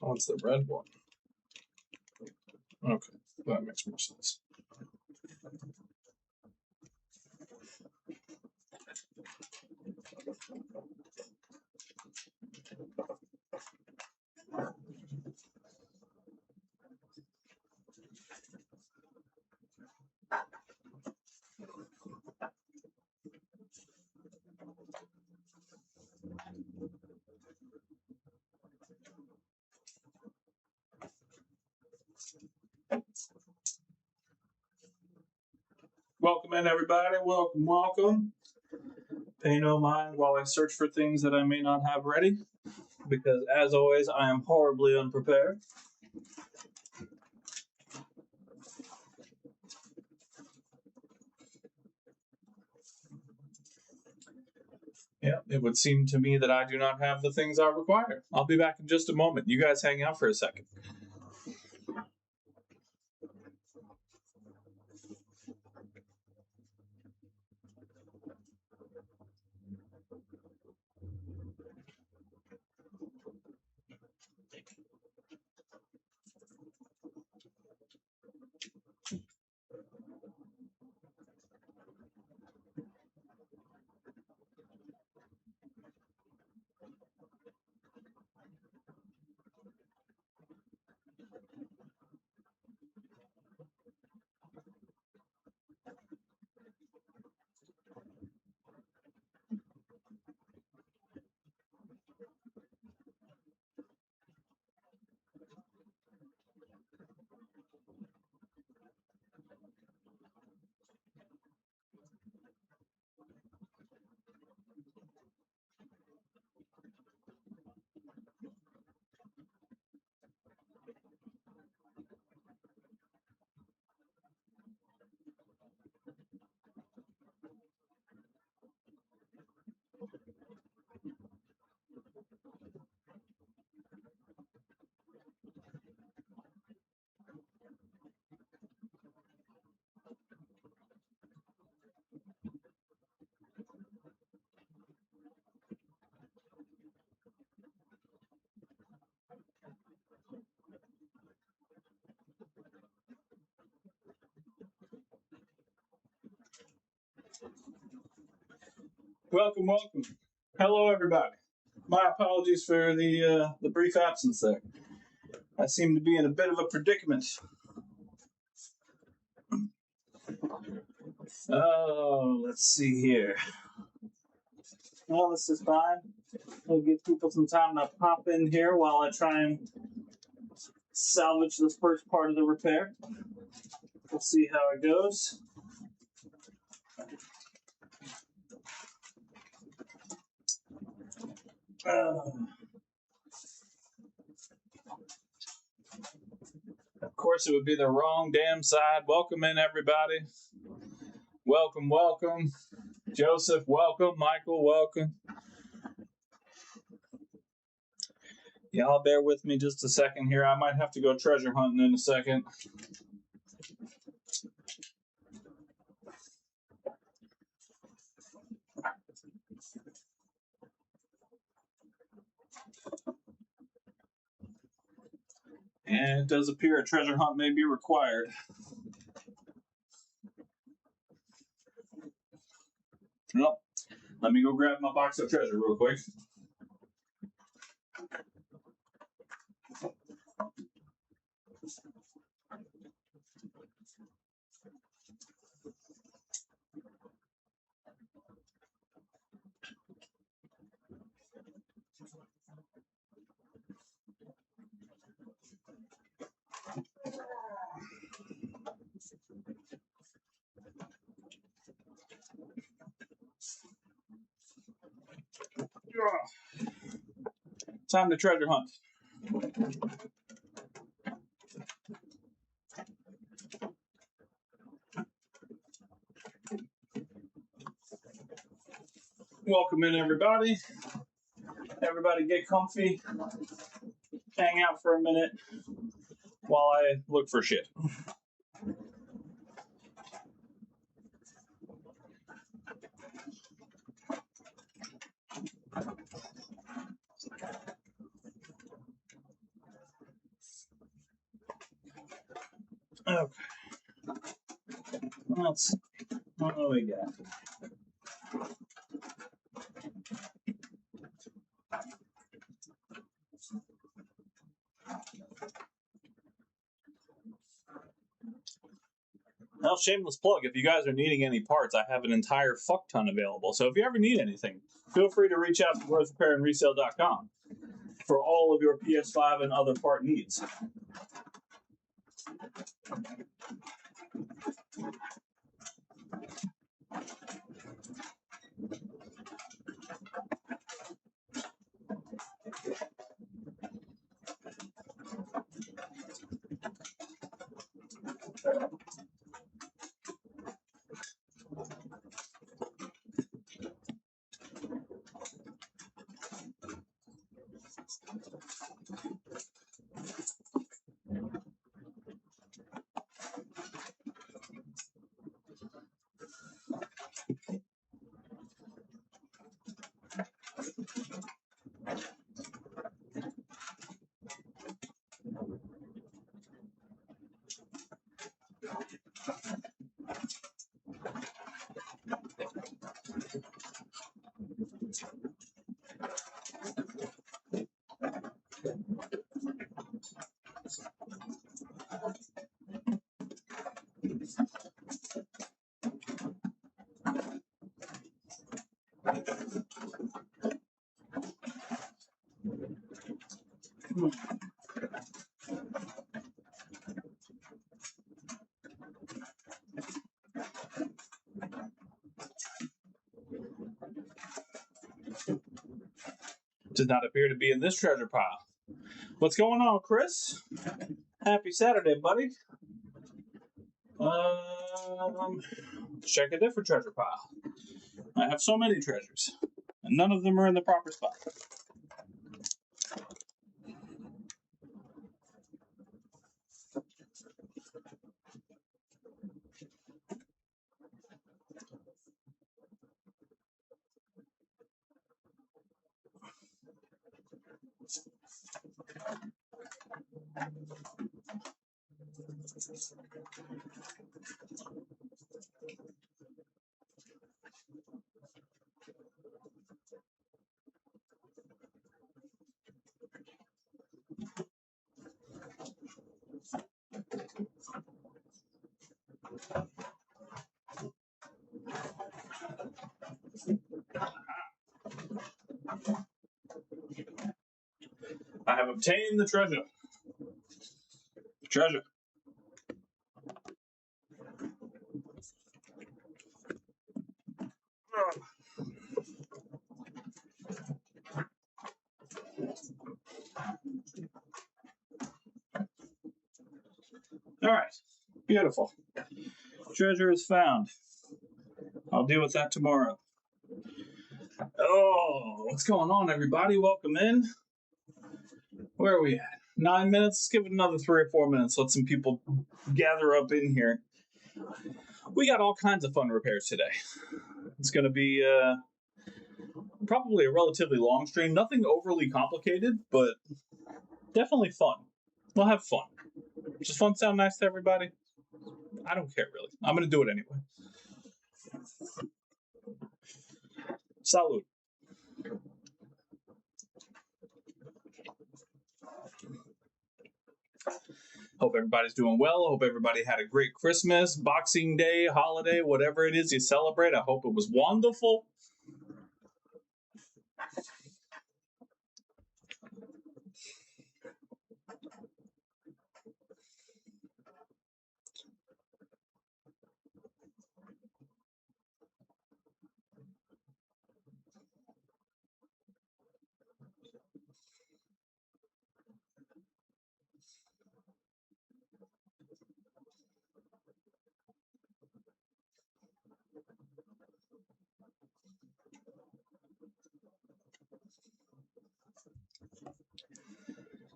Oh, it's the red one. Okay, that makes more sense. Welcome in, everybody. Welcome, welcome. Pay no mind while I search for things that I may not have ready, because as always, I am horribly unprepared. Yeah, it would seem to me that I do not have the things I require. I'll be back in just a moment. You guys hang out for a second. Welcome, welcome. Hello, everybody. My apologies for the brief absence there. I seem to be in a bit of a predicament. Oh, let's see here. Well, this is fine. We'll give people some time to pop in here while I try and salvage this first part of the repair. We'll see how it goes. Of course, it would be the wrong damn side. Welcome in, everybody. Welcome, welcome. Joseph, welcome. Michael, welcome. Y'all bear with me just a second here. I might have to go treasure hunting in a second. And it does appear a treasure hunt may be required. Well, let me go grab my box of treasure real quick. Time to treasure hunt. Welcome in, everybody. Everybody get comfy. Hang out for a minute while I look for shit. Okay. Let's see. What do we got? Well, shameless plug. If you guys are needing any parts, I have an entire fuck ton available. So if you ever need anything, feel free to reach out to RoseRepairAndResale.com for all of your PS5 and other part needs. Does not appear to be in this treasure pile. What's going on, Chris? Happy Saturday, buddy. Let's check a different treasure pile. I have so many treasures, and none of them are in the proper spot. I have obtained the treasure. Treasure. All right. Beautiful. Treasure is found. I'll deal with that tomorrow. Oh, what's going on, everybody? Welcome in. Where are we at? 9 minutes. Let's give it another 3 or 4 minutes. Let some people gather up in here. We got all kinds of fun repairs today. It's going to be probably a relatively long stream. Nothing overly complicated, but definitely fun. We'll have fun. Does fun sound nice to everybody? I don't care, really. I'm going to do it anyway. Salud. Hope everybody's doing well. Hope everybody had a great Christmas, Boxing Day, holiday, whatever it is you celebrate. I hope it was wonderful.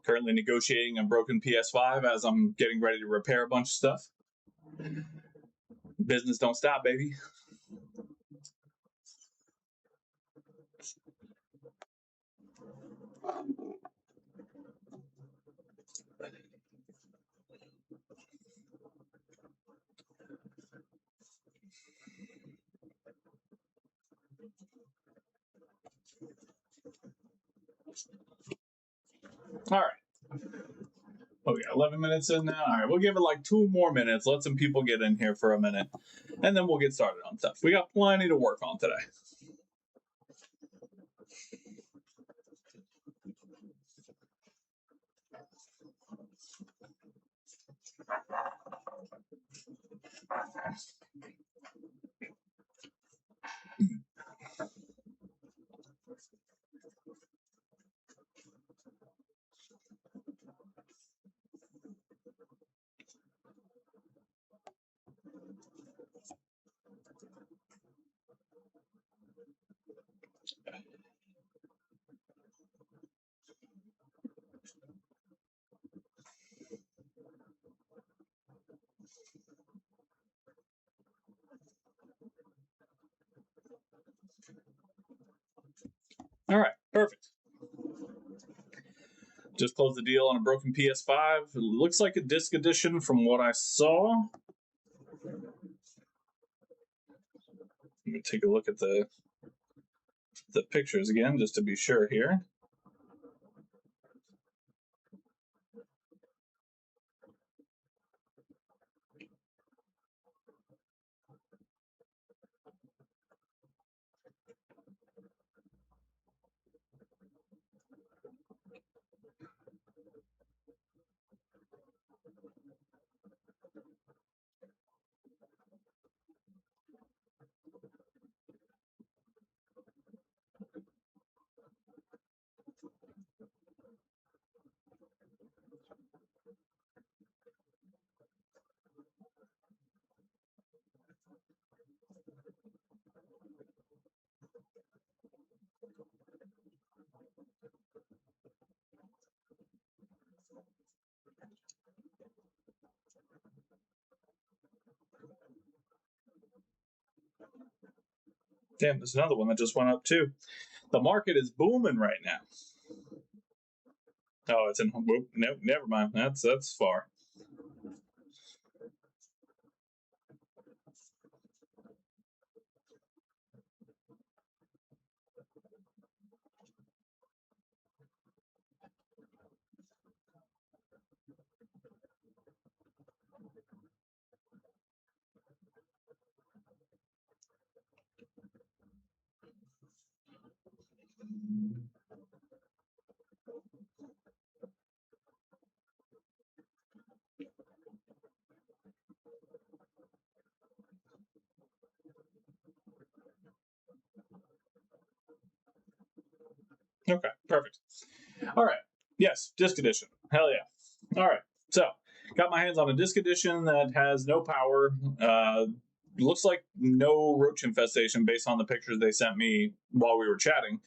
Currently negotiating a broken PS5 as I'm getting ready to repair a bunch of stuff. Business don't stop, baby. All right. Oh, we got 11 minutes in now. All right, we'll give it like 2 more minutes. Let some people get in here for a minute, and then we'll get started on stuff. We got plenty to work on today. All right, perfect. Just closed the deal on a broken PS5. It looks like a disc edition from what I saw. Let me take a look at the pictures again, just to be sure here. Damn, there's another one that just went up too. The market is booming right now. Oh, it's in. Nope, never mind. That's far. Okay, perfect. All right. Yes, disc edition. Hell yeah. All right. So, got my hands on a disc edition that has no power. Looks like no roach infestation based on the pictures they sent me while we were chatting,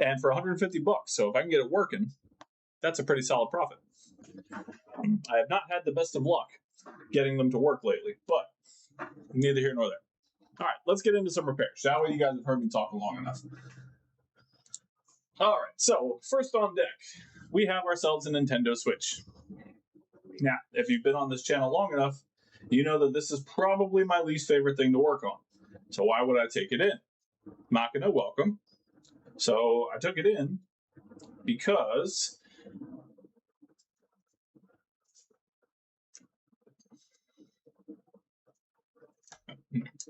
and for 150 bucks. So if I can get it working, that's a pretty solid profit. I have not had the best of luck getting them to work lately, but neither here nor there. All right, let's get into some repairs, shall we? You guys have heard me talk long enough. All right, so first on deck, we have ourselves a Nintendo Switch. Now, if you've been on this channel long enough, you know that this is probably my least favorite thing to work on. So why would I take it in? Machina, welcome. So I took it in because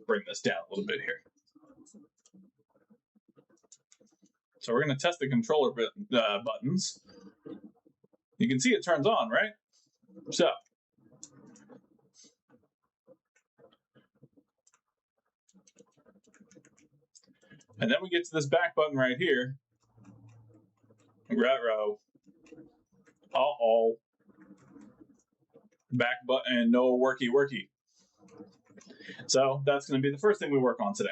bring this down a little bit here. So we're going to test the controller buttons. You can see it turns on, right? So and then we get to this back button right here. Retro. Uh-oh. Back button, no worky. So that's going to be the first thing we work on today.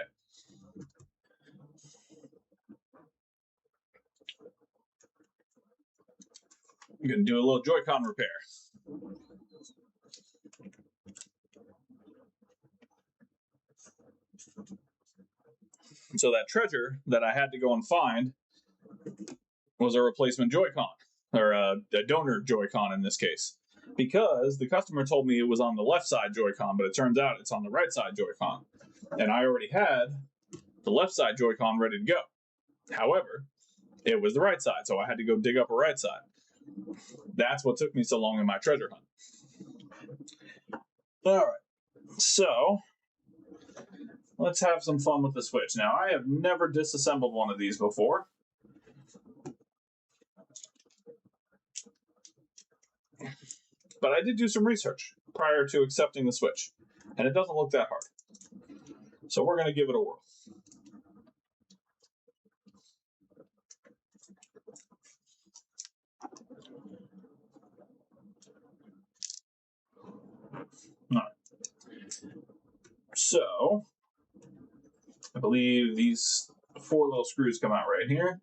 I'm going to do a little Joy-Con repair. So that treasure that I had to go and find was a replacement Joy-Con, or a donor Joy-Con in this case, because the customer told me it was on the left side Joy-Con, but it turns out it's on the right side Joy-Con. And I already had the left side Joy-Con ready to go. However, it was the right side, so I had to go dig up a right side. That's what took me so long in my treasure hunt. All right, so let's have some fun with the Switch. Now, I have never disassembled one of these before. But I did do some research prior to accepting the Switch, and it doesn't look that hard. So we're going to give it a whirl. All right. So I believe these 4 little screws come out right here.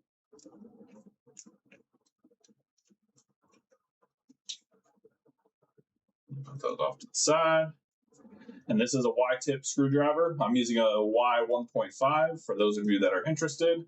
Put those off to the side. And this is a Y-tip screwdriver. I'm using a Y1.5 for those of you that are interested.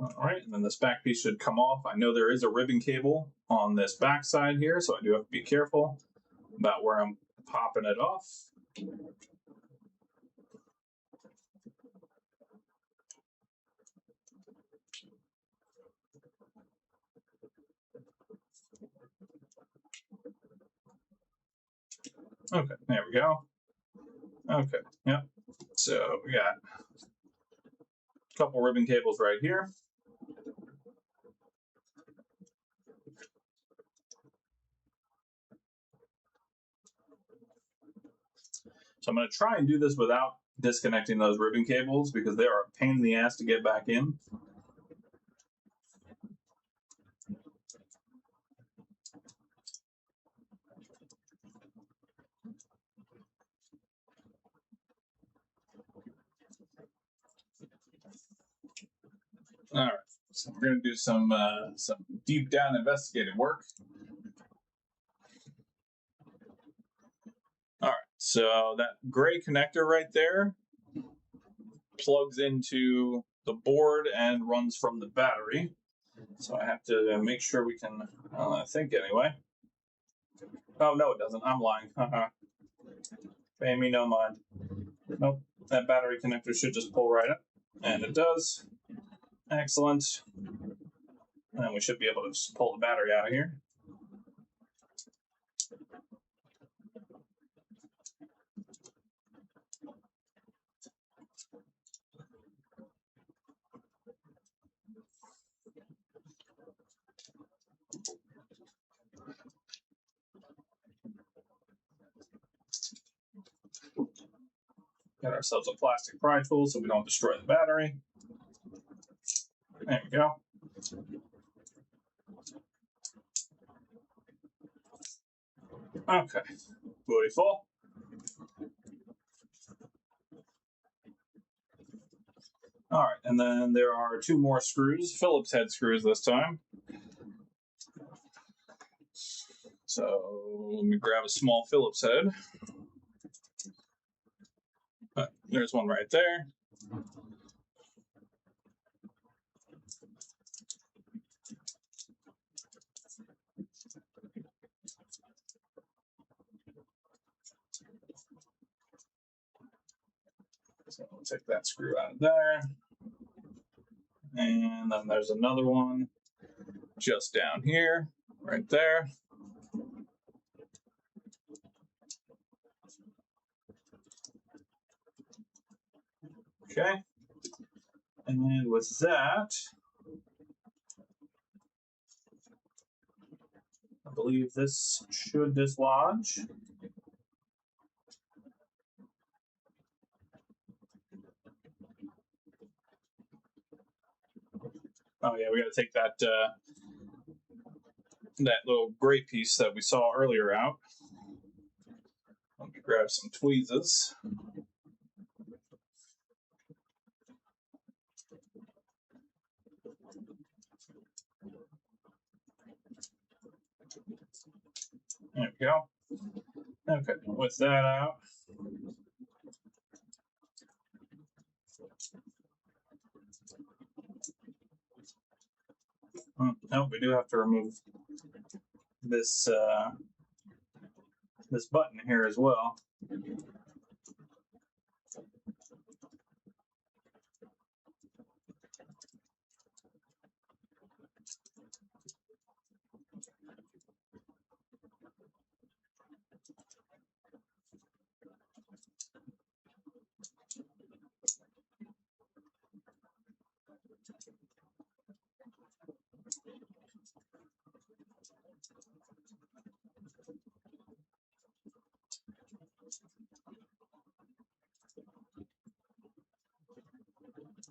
All right, and then this back piece should come off. I know there is a ribbon cable on this back side here, so I do have to be careful about where I'm popping it off. Okay, there we go. Okay, yep. So we got a couple ribbon cables right here. So I'm going to try and do this without disconnecting those ribbon cables because they are a pain in the ass to get back in. All right, so we're going to do some deep down investigative work. All right, so that gray connector right there plugs into the board and runs from the battery. So I have to make sure we can, I think anyway. Oh, no, it doesn't. I'm lying. Pay me no mind. Nope, that battery connector should just pull right up. And it does. Excellent. And then we should be able to just pull the battery out of here. Got ourselves a plastic pry tool so we don't destroy the battery. There we go. Okay, beautiful. All right, and then there are 2 more screws, Phillips head screws this time. So let me grab a small Phillips head. There's one right there. So we'll take that screw out of there. And then there's another one just down here, right there. Okay. And with that, I believe this should dislodge. Oh yeah, we got to take that that little gray piece that we saw earlier out. Let me grab some tweezers. There we go. Okay, with that out. Oh, we do have to remove this this button here as well.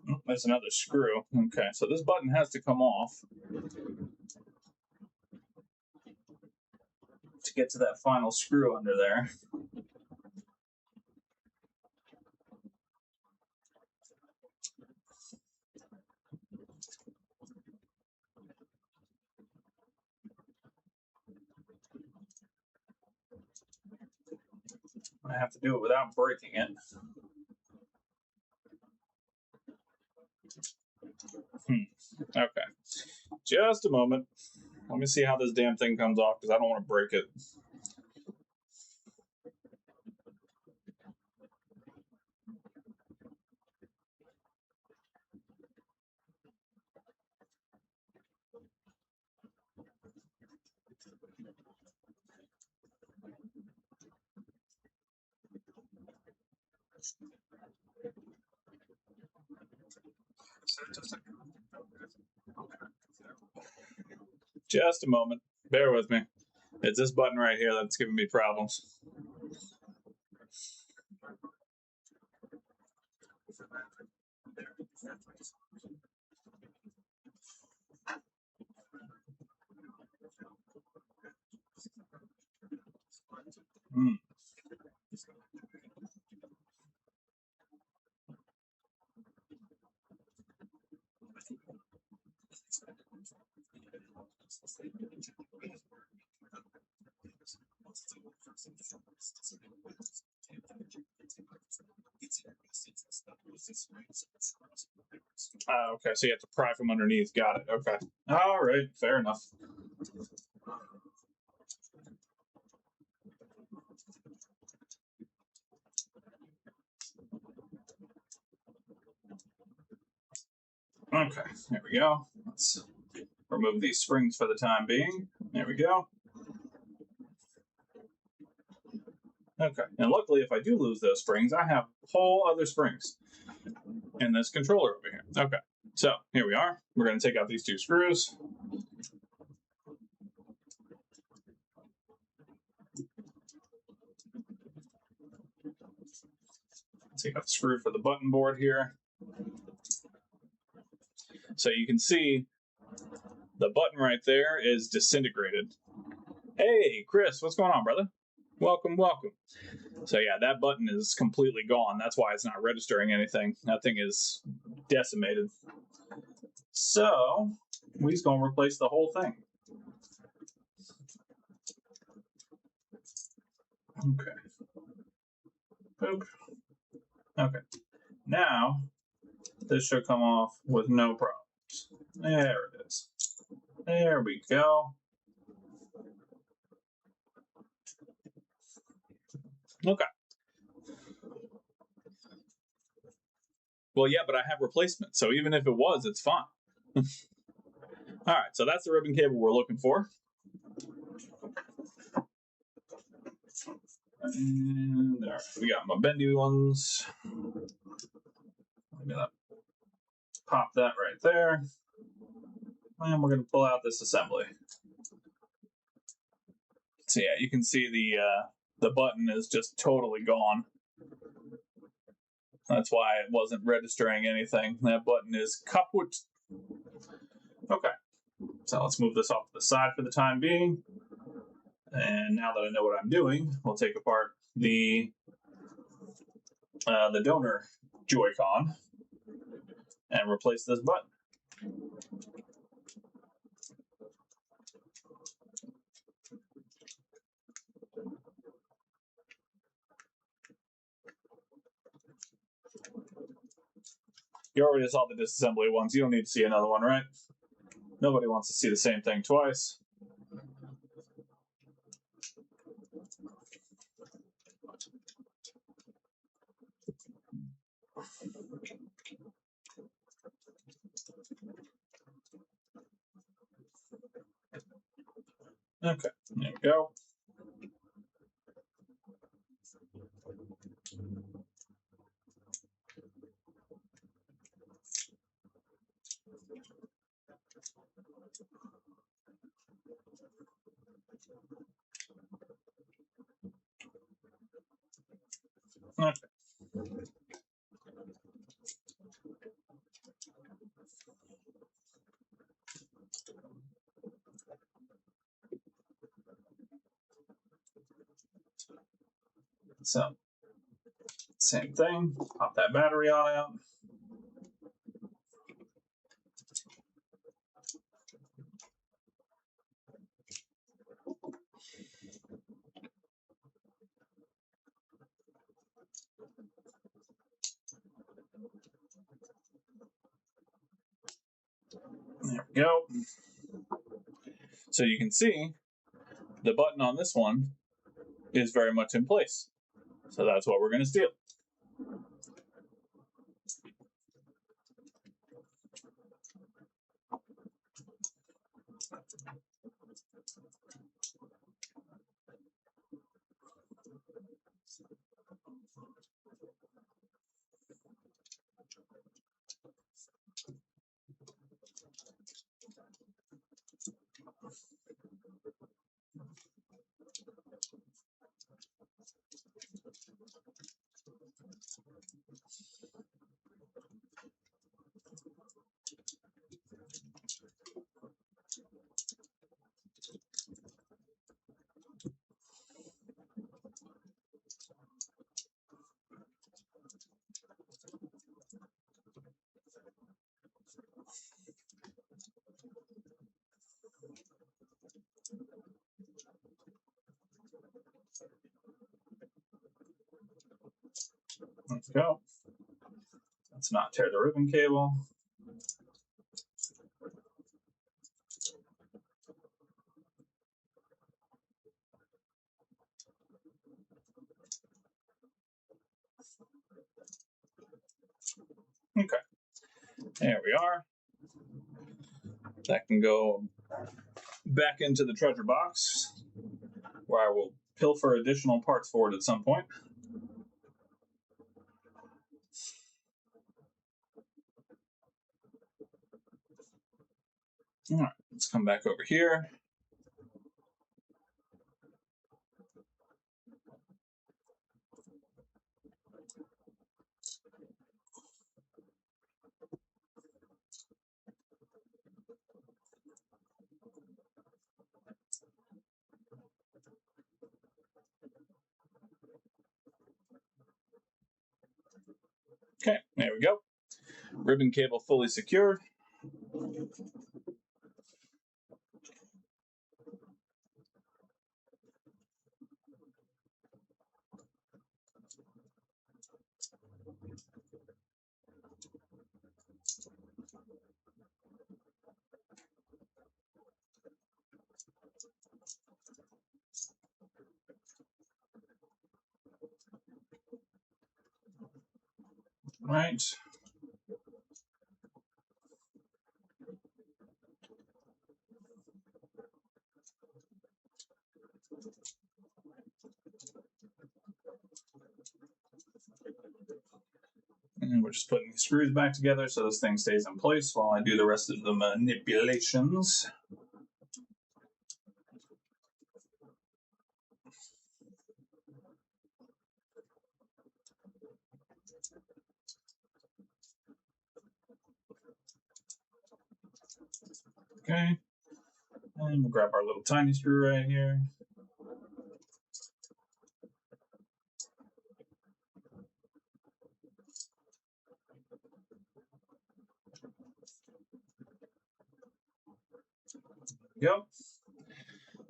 Oh, there's another screw. Okay, so this button has to come off to get to that final screw under there. I have to do it without breaking it. Okay, just a moment. Let me see how this damn thing comes off because I don't want to break it. Just a moment. Bear with me. It's this button right here that's giving me problems. Okay, so you have to pry from underneath. Got it. Okay. All right, fair enough. Okay, there we go. Let's remove these springs for the time being. There we go. Okay, and luckily if I do lose those springs, I have whole other springs in this controller over here. Okay, so here we are. We're going to take out these two screws. Take out the screw for the button board here. So you can see the button right there is disintegrated. Hey, Chris, what's going on, brother? Welcome, welcome. So yeah, that button is completely gone. That's why it's not registering anything. That thing is decimated. So we're just going to replace the whole thing. Okay. Boop. Okay. Now this should come off with no problems. There it is. There we go. Okay. Well, yeah, but I have replacement, so even if it was, it's fine. All right, so that's the ribbon cable we're looking for. And there, we got my bendy ones. I'm gonna pop that right there. And we're gonna pull out this assembly. So yeah, you can see the button is just totally gone. That's why it wasn't registering anything. That button is kaput. Okay, so let's move this off to the side for the time being. And now that I know what I'm doing, we'll take apart the donor Joy-Con and replace this button. You already saw the disassembly ones. You don't need to see another one, right? Nobody wants to see the same thing twice. Okay, there we go. Okay. So, same thing. Pop that battery on out. There we go. So you can see the button on this one is very much in place. So that's what we're going to steal. Let's go. Let's not tear the ribbon cable. Okay, there we are. That can go back into the treasure box, where I will pilfer additional parts for it at some point. All right, let's come back over here. Okay, there we go. Ribbon cable fully secured. Right. And we're just putting the screws back together so this thing stays in place while I do the rest of the manipulations. Okay. And we'll grab our little tiny screw right here. Go.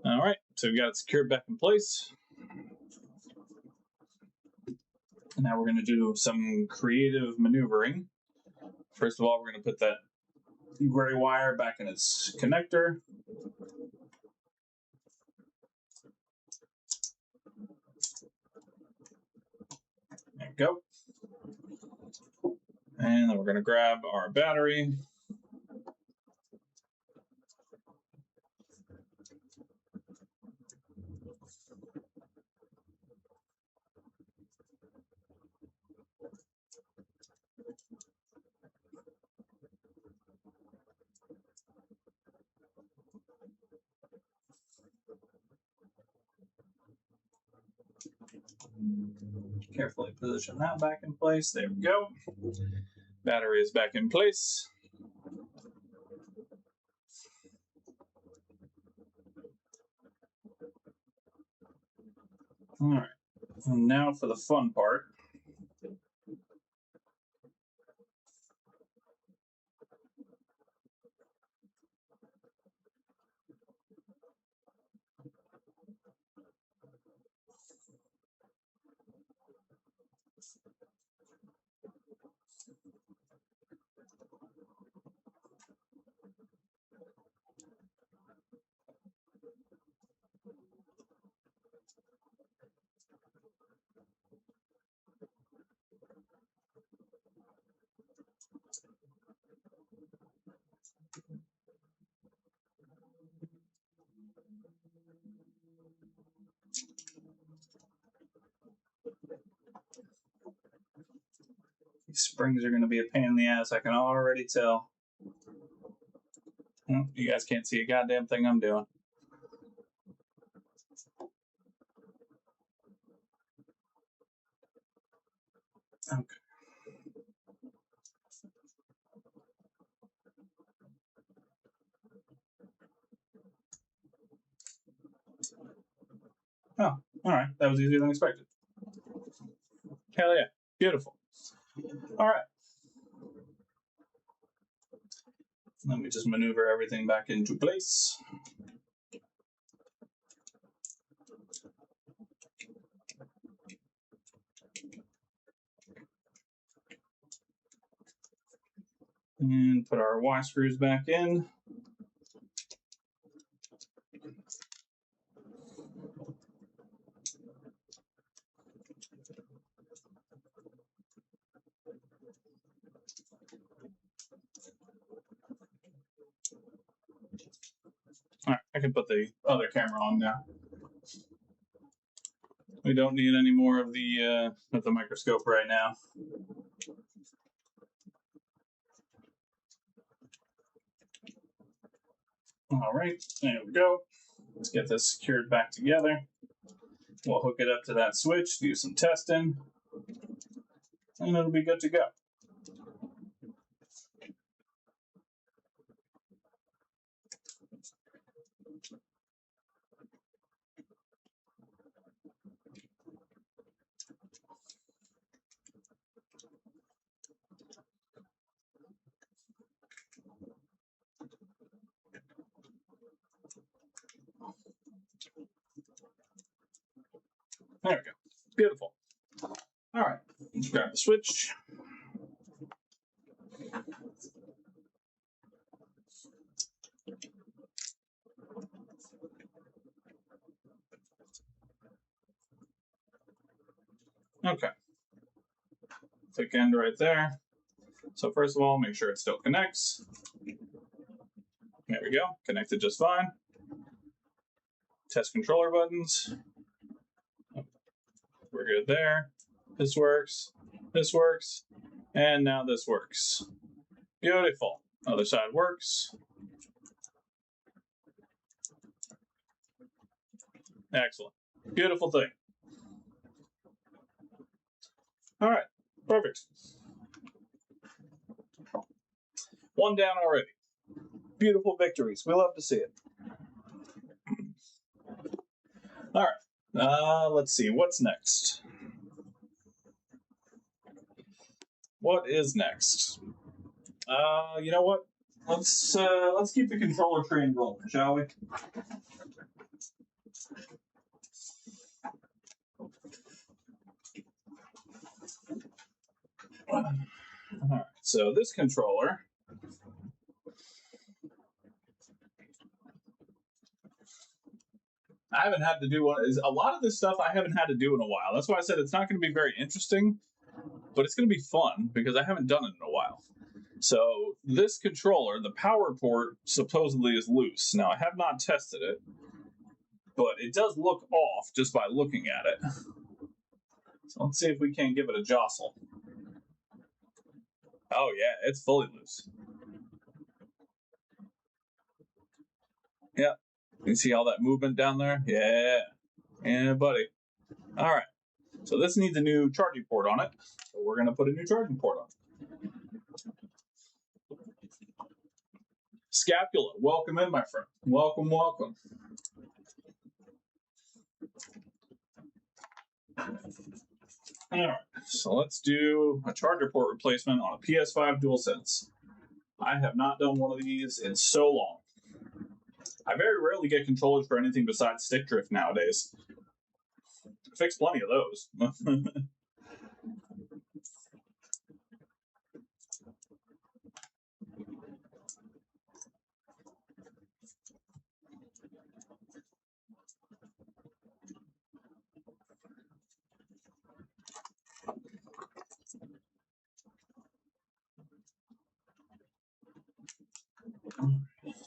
All right, so we got it secured back in place. Now we're going to do some creative maneuvering First of all, we're going to put that gray wire back in its connector. There we go. And then we're going to grab our battery. Carefully position that back in place. There we go. Battery is back in place. All right. And now for the fun part. These springs are going to be a pain in the ass, I can already tell. Well, you guys can't see a goddamn thing I'm doing. Okay. Oh, all right. That was easier than expected. Hell yeah. Beautiful. All right. Let me just maneuver everything back into place. And put our Y screws back in. All right, I can put the other camera on now. We don't need any more of the microscope right now. All right, there we go. Let's get this secured back together. We'll hook it up to that switch, do some testing, and it'll be good to go. There we go. Beautiful. All right, let's grab the switch. Okay. Thick end right there. So first of all, make sure it still connects. There we go. Connected just fine. Test controller buttons. We're good there. This works. This works. And now this works. Beautiful. Other side works. Excellent. Beautiful thing. All right. Perfect. One down already. Beautiful victories. We love to see it. All right. Let's see. What's next? What is next? You know what? Let's keep the controller train rolling, shall we? All right. So this controller, I haven't had to do one. A lot of this stuff I haven't had to do in a while. That's why I said it's not going to be very interesting, but it's going to be fun because I haven't done it in a while. So this controller, the power port supposedly is loose. Now I have not tested it, but it does look off just by looking at it. So let's see if we can't give it a jostle. Oh yeah, it's fully loose. Yep. You see all that movement down there? Yeah. Yeah, buddy. All right. So this needs a new charging port on it. So we're going to put a new charging port on it. Scapula, welcome in, my friend. Welcome, welcome. All right. So let's do a charger port replacement on a PS5 DualSense. I have not done one of these in so long. I very rarely get controllers for anything besides stick drift nowadays. I fixed plenty of those.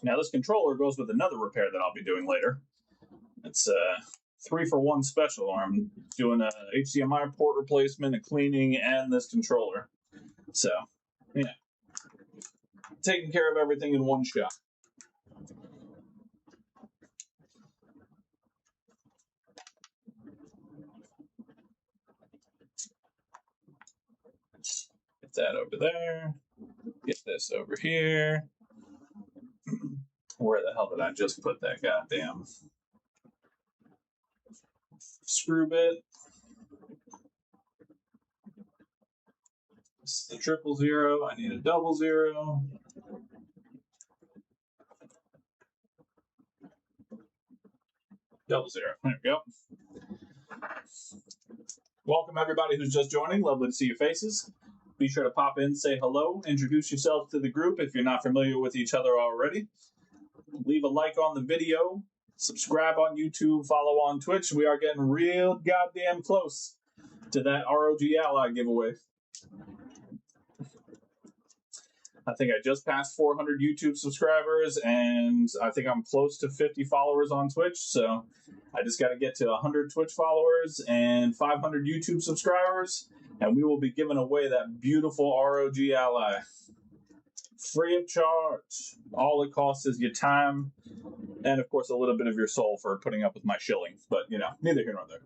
Now this controller goes with another repair that I'll be doing later. It's a 3-for-1 special. I'm doing a HDMI port replacement, a cleaning, and this controller. So, yeah. Taking care of everything in one shot. Get that over there. Get this over here. Where the hell did I just put that goddamn screw bit? This is the 000. I need a 00. Double zero. There we go. Welcome everybody who's just joining. Lovely to see your faces. Be sure to pop in, say hello, introduce yourself to the group if you're not familiar with each other already. Leave a like on the video, subscribe on YouTube, follow on Twitch. We are getting real goddamn close to that ROG Ally giveaway. I think I just passed 400 YouTube subscribers, and I think I'm close to 50 followers on Twitch. So I just got to get to 100 Twitch followers and 500 YouTube subscribers, and we will be giving away that beautiful ROG Ally. Free of charge. All it costs is your time, and of course a little bit of your soul for putting up with my shilling. But, you know, neither here nor there.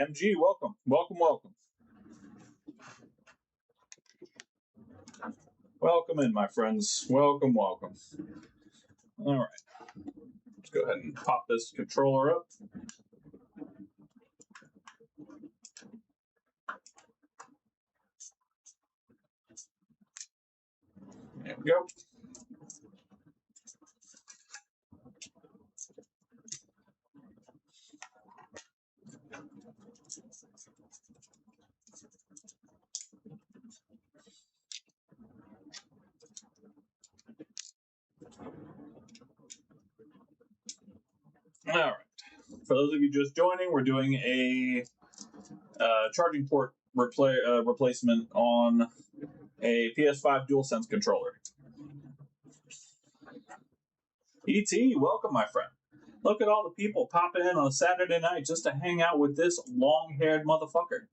MG, welcome. Welcome, welcome. Welcome in, my friends. Welcome, welcome. All right. Let's go ahead and pop this controller up. There we go. All right. For those of you just joining, we're doing a charging port replacement on a PS5 DualSense controller. ET, welcome, my friend. Look at all the people popping in on a Saturday night just to hang out with this long-haired motherfucker.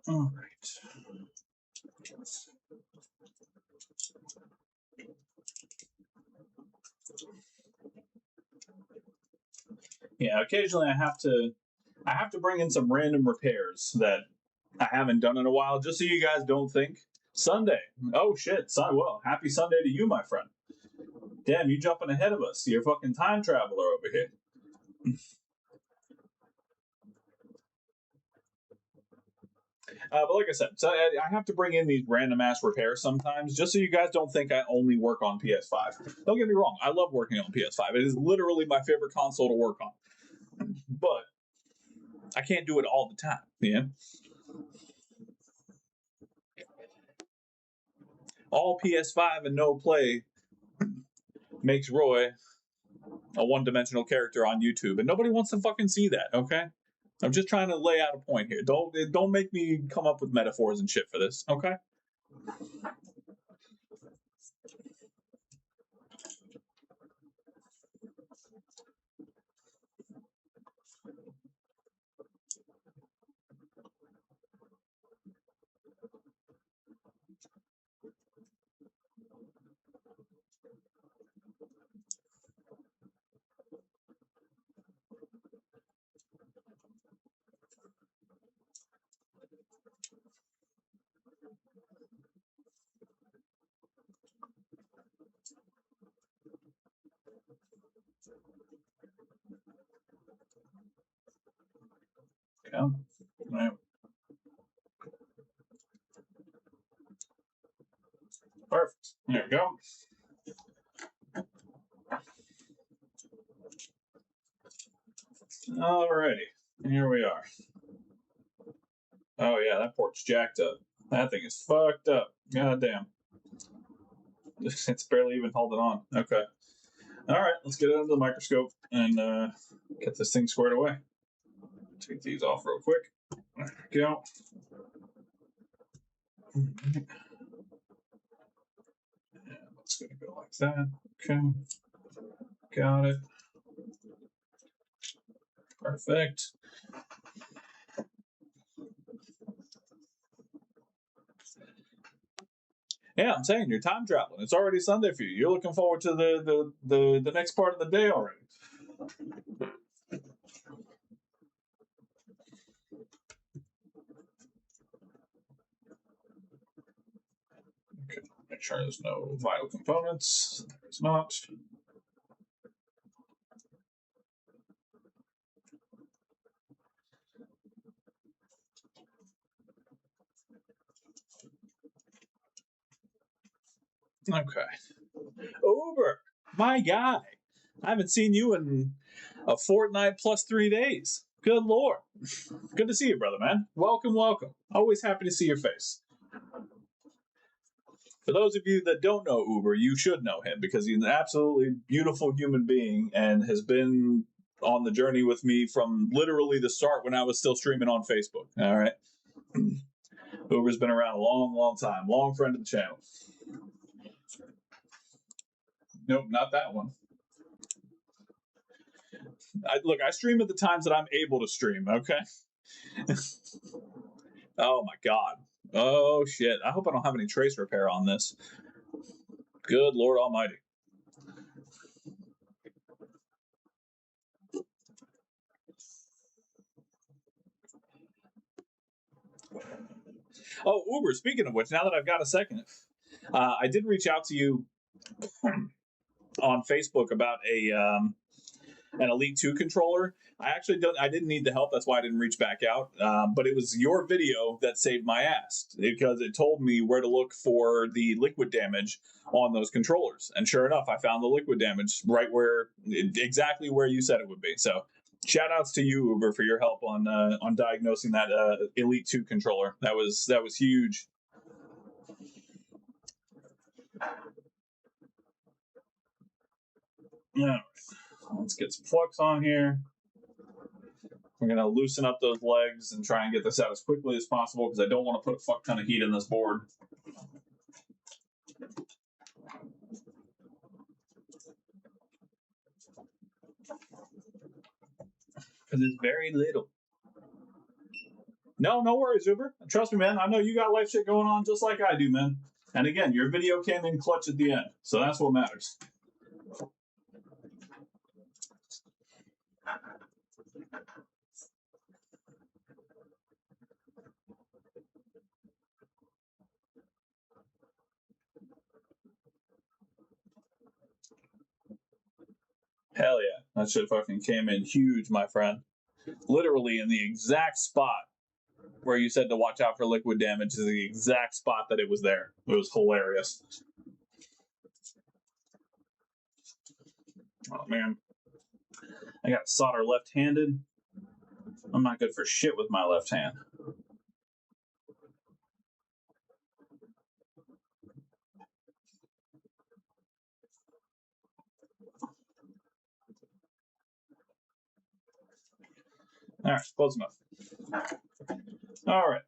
All right. Yeah, occasionally I have to bring in some random repairs that I haven't done in a while, just so you guys don't think Sunday. Oh shit, well, happy Sunday to you, my friend. Damn, you jumping ahead of us. You're a fucking time traveler over here. But like I said, so I have to bring in these random ass repairs sometimes, just so you guys don't think I only work on PS5. Don't get me wrong, I love working on PS5. It is literally my favorite console to work on. But I can't do it all the time. Yeah. All PS5 and no play makes Roy a one-dimensional character on YouTube, and nobody wants to fucking see that. Okay, I'm just trying to lay out a point here. Don't make me come up with metaphors and shit for this. Okay. Yeah. All right. Perfect. There we go. Alrighty. Here we are. Oh yeah, that port's jacked up. That thing is fucked up. God damn. It's barely even holding on. Okay. All right, let's get it under the microscope and get this thing squared away. Take these off real quick. There we go. It's going to go like that. Okay. Got it. Perfect. Yeah, I'm saying you're time traveling. It's already Sunday for you. You're looking forward to the next part of the day already. Okay, make sure there's no vital components. There's not. Okay. Uber, my guy. I haven't seen you in a fortnight plus 3 days. Good lord. Good to see you, brother, man. Welcome, welcome. Always happy to see your face. For those of you that don't know Uber, you should know him because he's an absolutely beautiful human being and has been on the journey with me from literally the start when I was still streaming on Facebook. All right. Uber's been around a long, long time. Long friend of the channel. Nope, not that one. Look, I stream at the times that I'm able to stream, okay? Oh my god. Oh shit. I hope I don't have any trace repair on this. Good Lord Almighty. Oh, Uber, speaking of which, now that I've got a second, I did reach out to you on Facebook about an Elite 2 controller. I didn't need the help. That's why I didn't reach back out. But it was your video that saved my ass because it told me where to look for the liquid damage on those controllers. And sure enough, I found the liquid damage right exactly where you said it would be. So shout outs to you, Uber, for your help on diagnosing that Elite 2 controller. That was huge. Yeah. Let's get some flux on here. We're going to loosen up those legs and try and get this out as quickly as possible because I don't want to put a fuck ton of heat in this board. Because it's very little. No, no worries, Uber. Trust me, man. I know you got life shit going on just like I do, man. And again, your video came in clutch at the end, so that's what matters. Hell yeah. That shit fucking came in huge, my friend. Literally in the exact spot where you said to watch out for liquid damage is the exact spot that it was there. It was hilarious. Oh man. I got solder left-handed. I'm not good for shit with my left hand. All right, close enough. All right.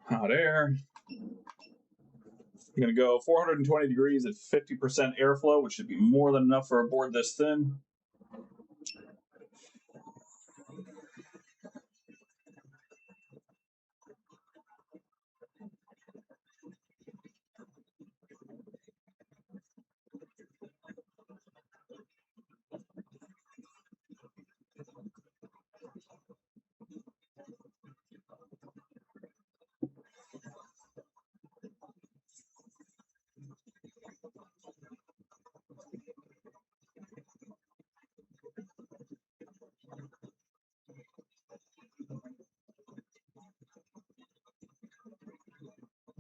Hot air. I'm going to go 420 degrees at 50% airflow, which should be more than enough for a board this thin.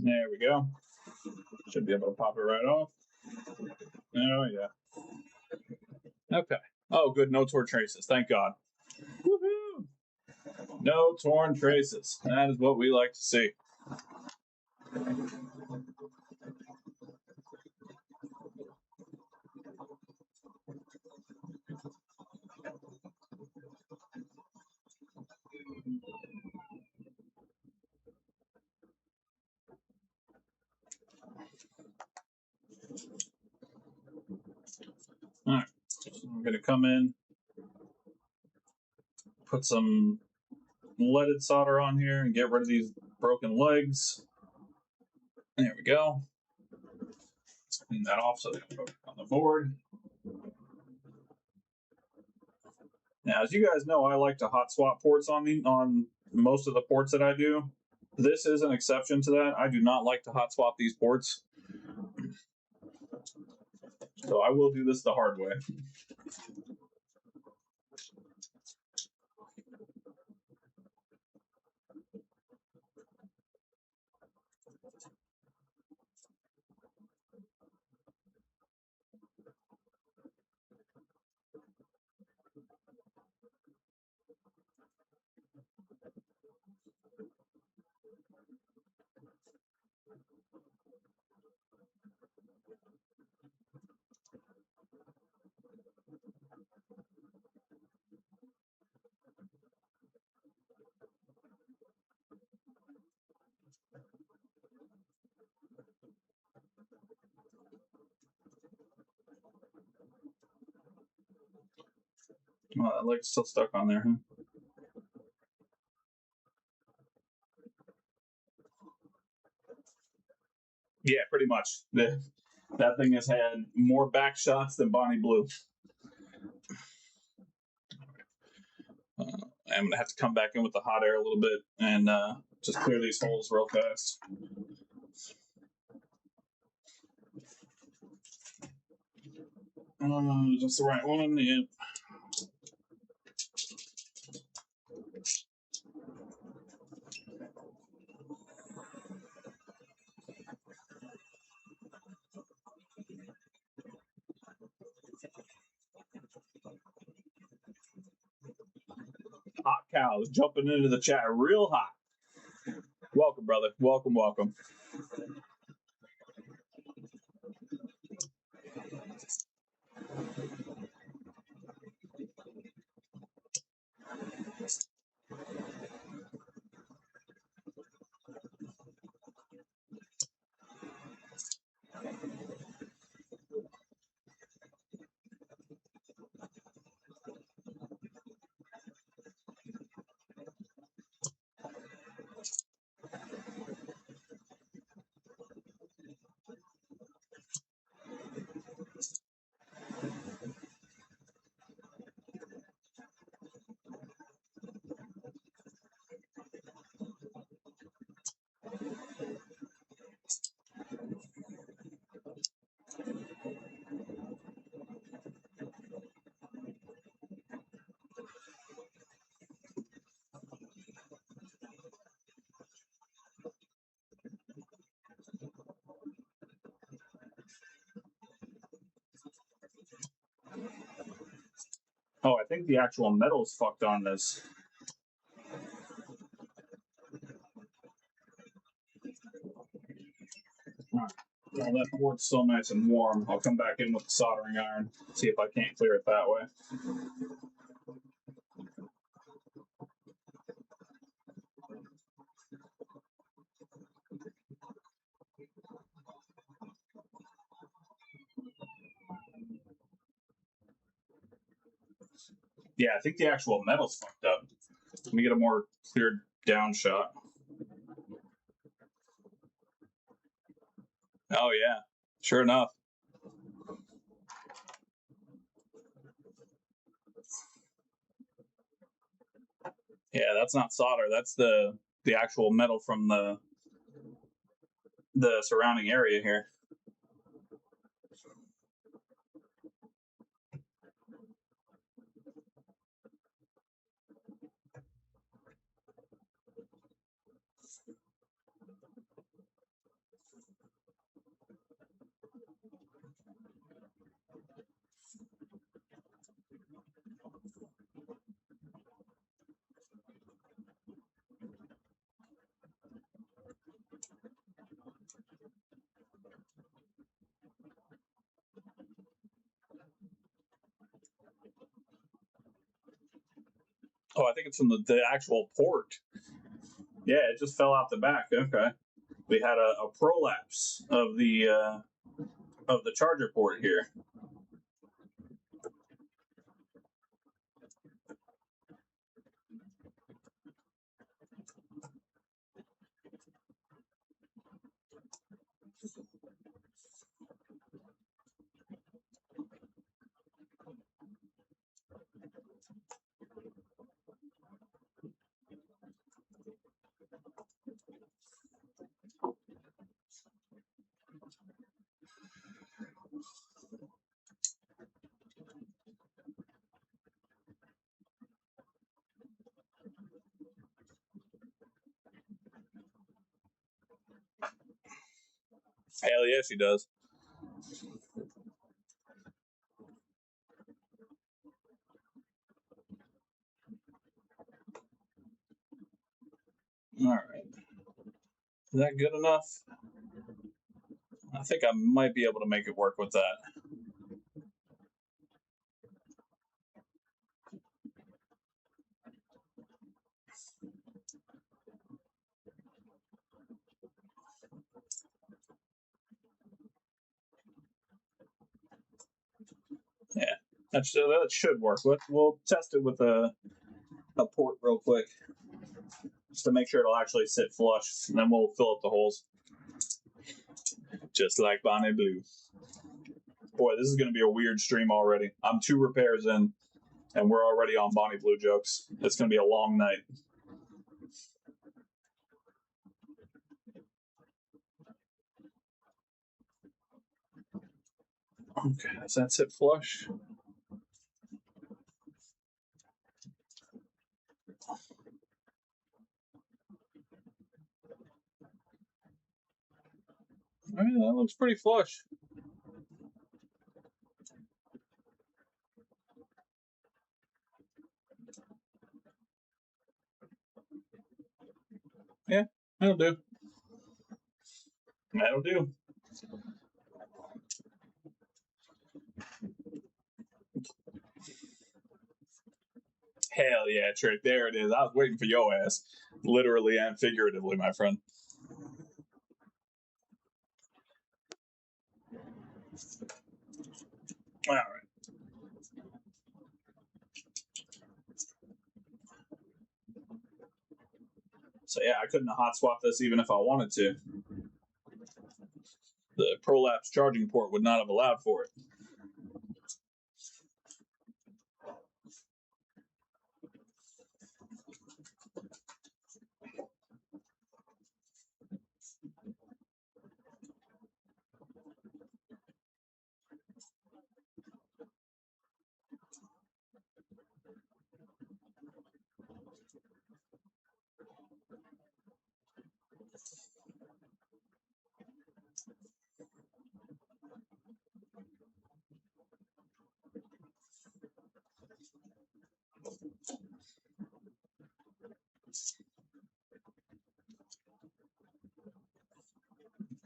There we go. Should be able to pop it right off. Oh, yeah. Okay. Oh, good. No torn traces. Thank God. Woohoo! No torn traces. That is what we like to see. All right. So I'm going to come in, put some leaded solder on here and get rid of these broken legs. There we go. Let's clean that off so they don't go on the board. Now, as you guys know, I like to hot swap ports on most of the ports that I do. This is an exception to that. I do not like to hot swap these ports. So I will do this the hard way. Well, that leg's still stuck on there, huh? Yeah, pretty much. That thing has had more back shots than Bonnie Blue. I'm gonna have to come back in with the hot air a little bit and just clear these holes real fast. Just the right one. Yeah. Hot cows jumping into the chat real hot. Welcome, brother. Welcome, welcome. Oh, I think the actual metal's fucked on this. Alright. Well, that board's still nice and warm. I'll come back in with the soldering iron, see if I can't clear it that way. Yeah, I think the actual metal's fucked up. Let me get a more cleared down shot. Oh, yeah. Sure enough. Yeah, that's not solder. That's the actual metal from the surrounding area here. Oh, I think it's from the actual port. Yeah, it just fell out the back. Okay. We had a prolapse of the charger port here. Hell yeah, she does. All right. Is that good enough? I think I might be able to make it work with that. Yeah, that should work. We'll test it with a port real quick, just to make sure it'll actually sit flush, and then we'll fill up the holes. Just like Bonnie Blue. Boy, this is going to be a weird stream already. I'm 2 repairs in, and we're already on Bonnie Blue jokes. It's going to be a long night. Okay, does that sit flush? All right, that looks pretty flush. Yeah, that'll do. That'll do. Hell yeah, Trick. There it is. I was waiting for your ass. Literally and figuratively, my friend. All right. So yeah, I couldn't hot swap this even if I wanted to. The prolapse charging port would not have allowed for it.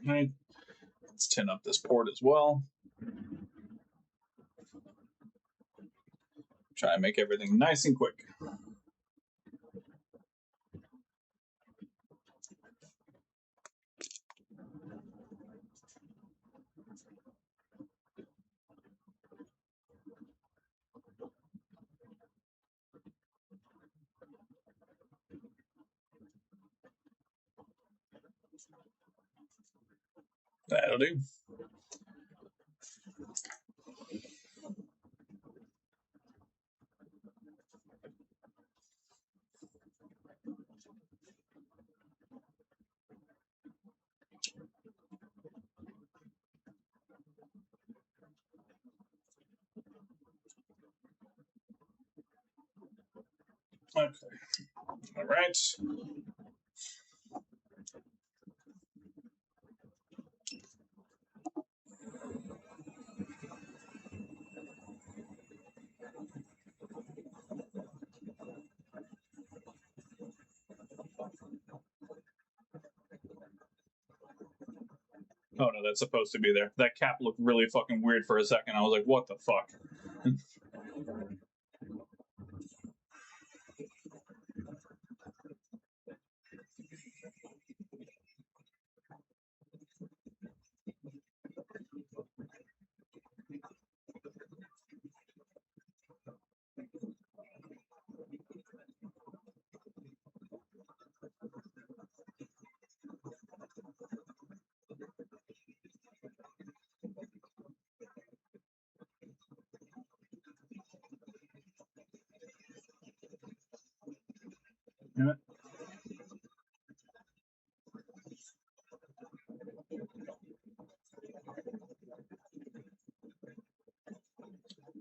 right. Let's tin up this port as well. Try and make everything nice and quick. That'll do. Okay. All right. Oh no, that's supposed to be there. That cap looked really fucking weird for a second. I was like, what the fuck? Yeah.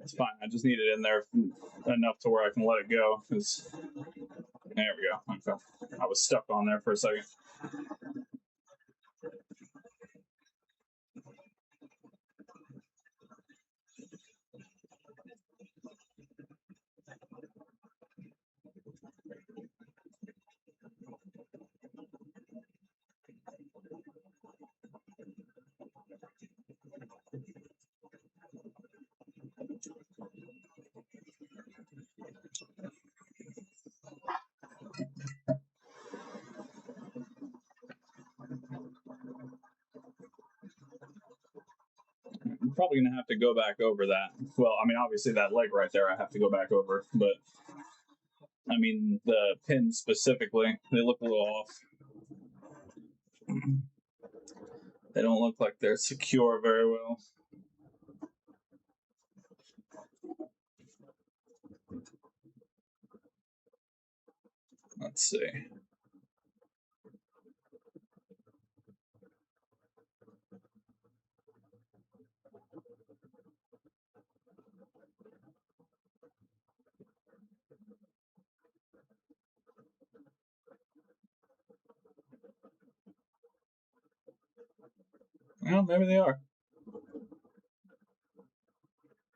It's fine. I just need it in there enough to where I can let it go. Cause there we go. Okay. I was stuck on there for a second. I'm probably gonna have to go back over that. Well, I mean, obviously that leg right there, I have to go back over, but I mean the pins specifically, they look a little off. They don't look like they're secure very well. Let's see. Well, maybe they are.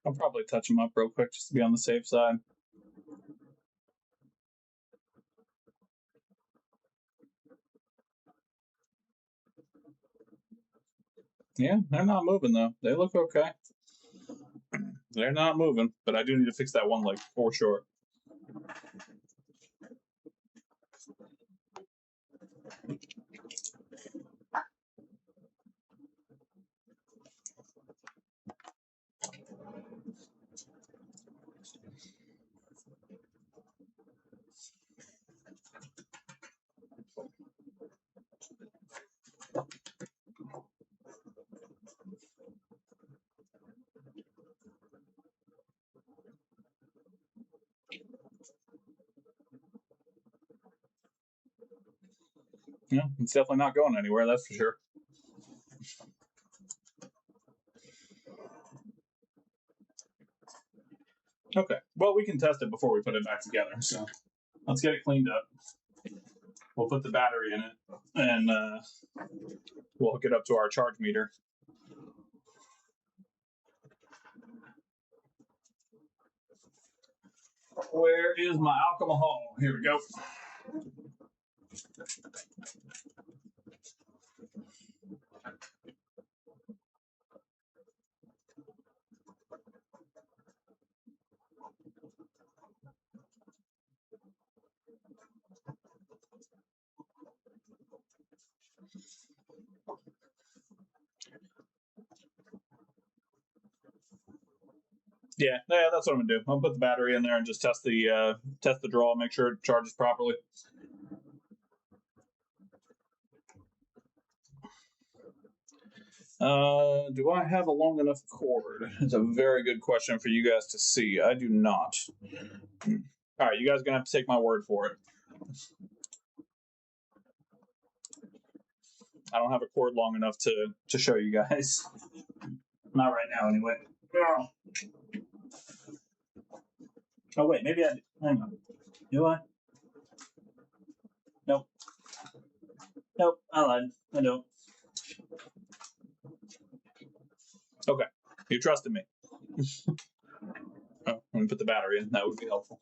I'll probably touch them up real quick just to be on the safe side. Yeah, they're not moving though. They look okay. They're not moving, but I do need to fix that one leg for sure. Yeah, it's definitely not going anywhere, that's for sure. Okay, well, we can test it before we put it back together, so let's get it cleaned up. We'll put the battery in it, and we'll hook it up to our charge meter. Where is my alcohol? Here we go. Yeah, that's what I'm gonna do. I'll put the battery in there and just test the draw, make sure it charges properly. Do I have a long enough cord? It's a very good question for you guys to see. I do not. All right, you guys are gonna have to take my word for it. I don't have a cord long enough to show you guys. Not right now, anyway. Oh wait, maybe I do. Hang on. Do I? Nope. Nope. I lied. I don't. Okay, you trusted me. Oh, let me put the battery in. That would be helpful.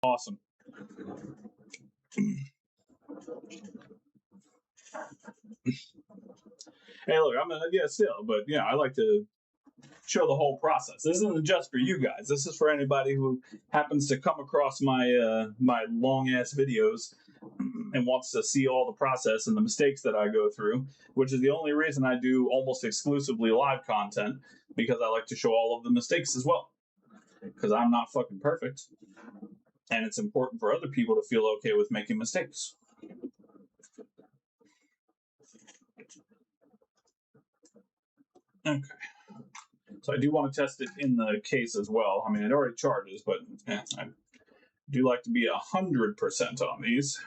Awesome. Hey, look, I'm still, but yeah, I like to show the whole process. This isn't just for you guys. This is for anybody who happens to come across my my long ass videos and wants to see all the process and the mistakes that I go through, which is the only reason I do almost exclusively live content, because I like to show all of the mistakes as well. Because I'm not fucking perfect. And it's important for other people to feel okay with making mistakes. Okay. So I do want to test it in the case as well. I mean, it already charges, but I do like to be 100% on these.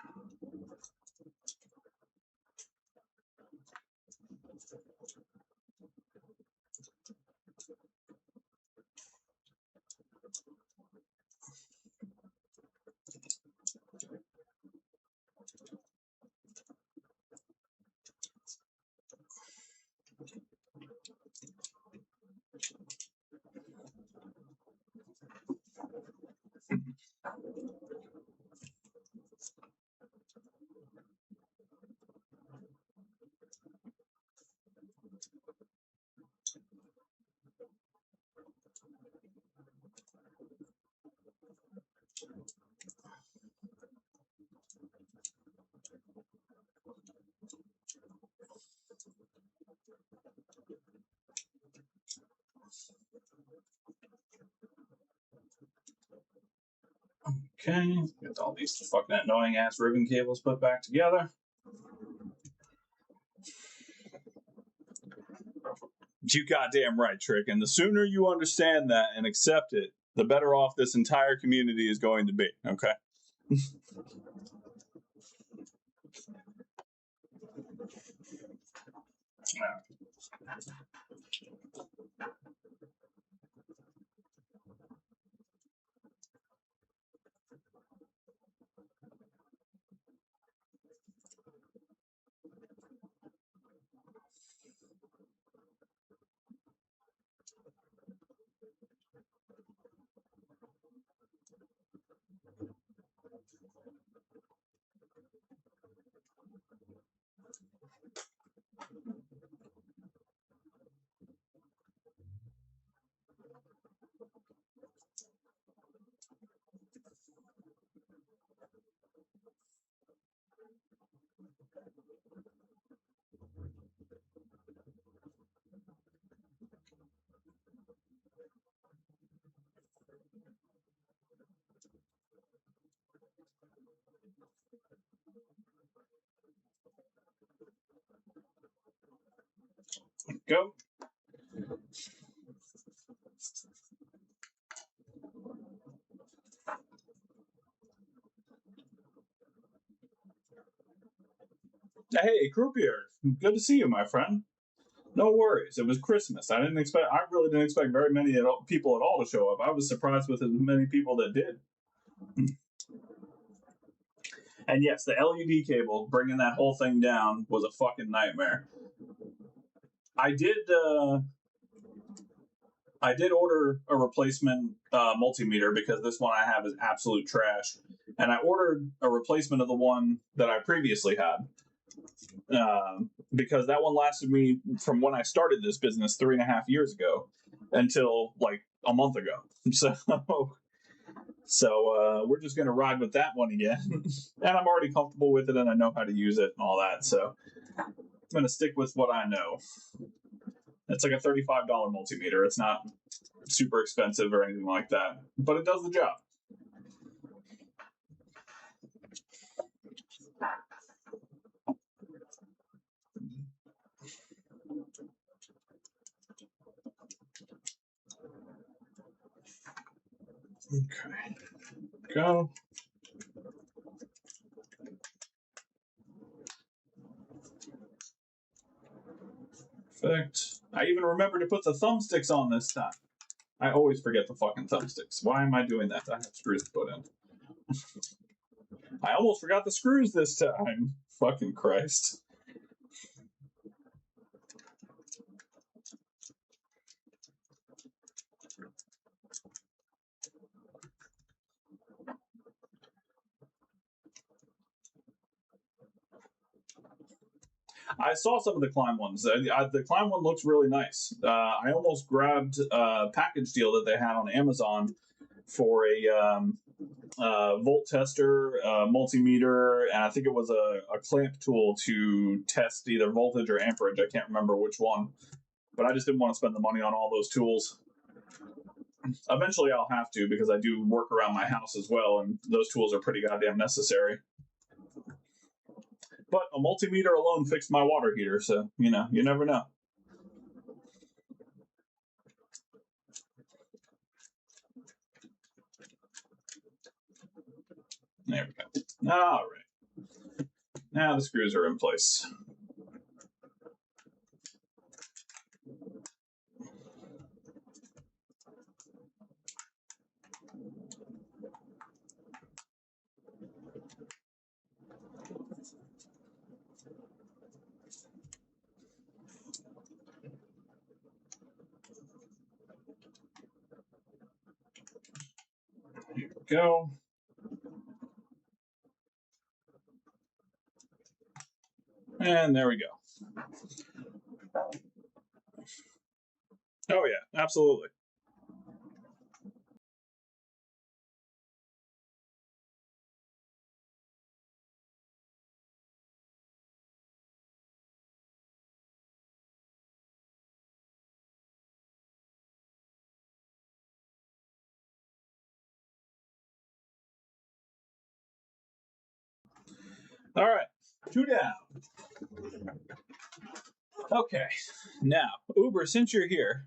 Okay, get all these fucking annoying ass ribbon cables put back together. You goddamn right, Trick. And the sooner you understand that and accept it, the better off this entire community is going to be. Okay. Go. Hey, Croupier, good to see you, my friend. No worries. It was Christmas. I really didn't expect very many people at all to show up. I was surprised with as many people that did. And yes, the LED cable, bringing that whole thing down was a fucking nightmare. I did. I did order a replacement multimeter because this one I have is absolute trash, and I ordered a replacement of the one that I previously had because that one lasted me from when I started this business 3.5 years ago until like a month ago. So we're just gonna ride with that one again, and I'm already comfortable with it, and I know how to use it and all that. So I'm gonna stick with what I know. It's like a $35 multimeter. It's not super expensive or anything like that, but it does the job. Okay, go. Perfect. I even remember to put the thumbsticks on this time. I always forget the fucking thumbsticks. Why am I doing that? I have screws to put in. I almost forgot the screws this time. Fucking Christ. I saw some of the Climb ones. The Climb one looks really nice. I almost grabbed a package deal that they had on Amazon for a volt tester, multimeter, and I think it was a clamp tool to test either voltage or amperage. I can't remember which one, but I just didn't want to spend the money on all those tools. Eventually, I'll have to because I do work around my house as well, and those tools are pretty goddamn necessary. But a multimeter alone fixed my water heater, so you never know. There we go. All right. Now the screws are in place. Here we go. And there we go. Oh, yeah, absolutely. All right, two down. Okay, now, Uber, since you're here,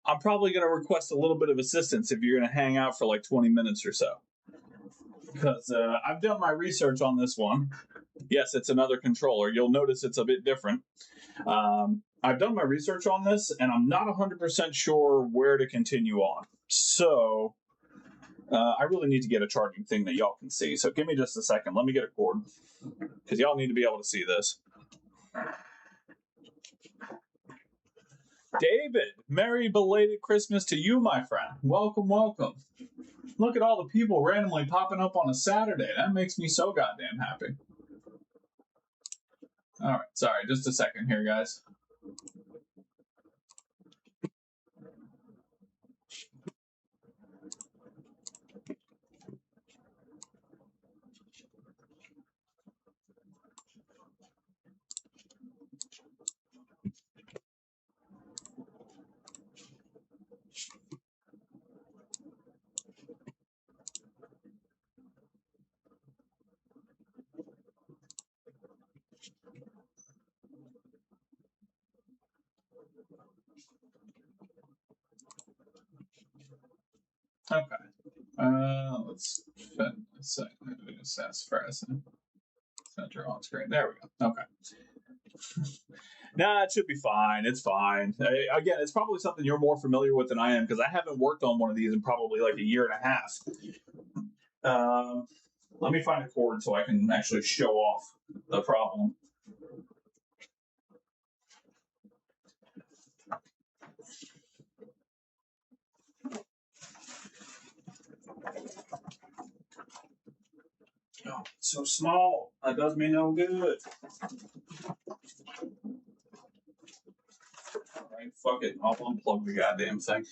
I'm probably going to request a little bit of assistance if you're going to hang out for like 20 minutes or so. Because I've done my research on this one. Yes, it's another controller. You'll notice it's a bit different. I've done my research on this, and I'm not 100% sure where to continue on. So I really need to get a charging thing that y'all can see. So give me just a second. Let me get a cord because y'all need to be able to see this. David, Merry belated Christmas to you, my friend. Welcome, welcome. Look at all the people randomly popping up on a Saturday. That makes me so goddamn happy. All right, sorry, just a second here, guys. Okay. Let's fit a second. As far as center on screen. There we go. Okay. Nah, it should be fine. It's fine. Again, it's probably something you're more familiar with than I am because I haven't worked on one of these in probably like a year and a half. Let me find a cord so I can actually show off the problem. Oh, it's so small. That does me no good. All right, fuck it. I'll unplug the goddamn thing.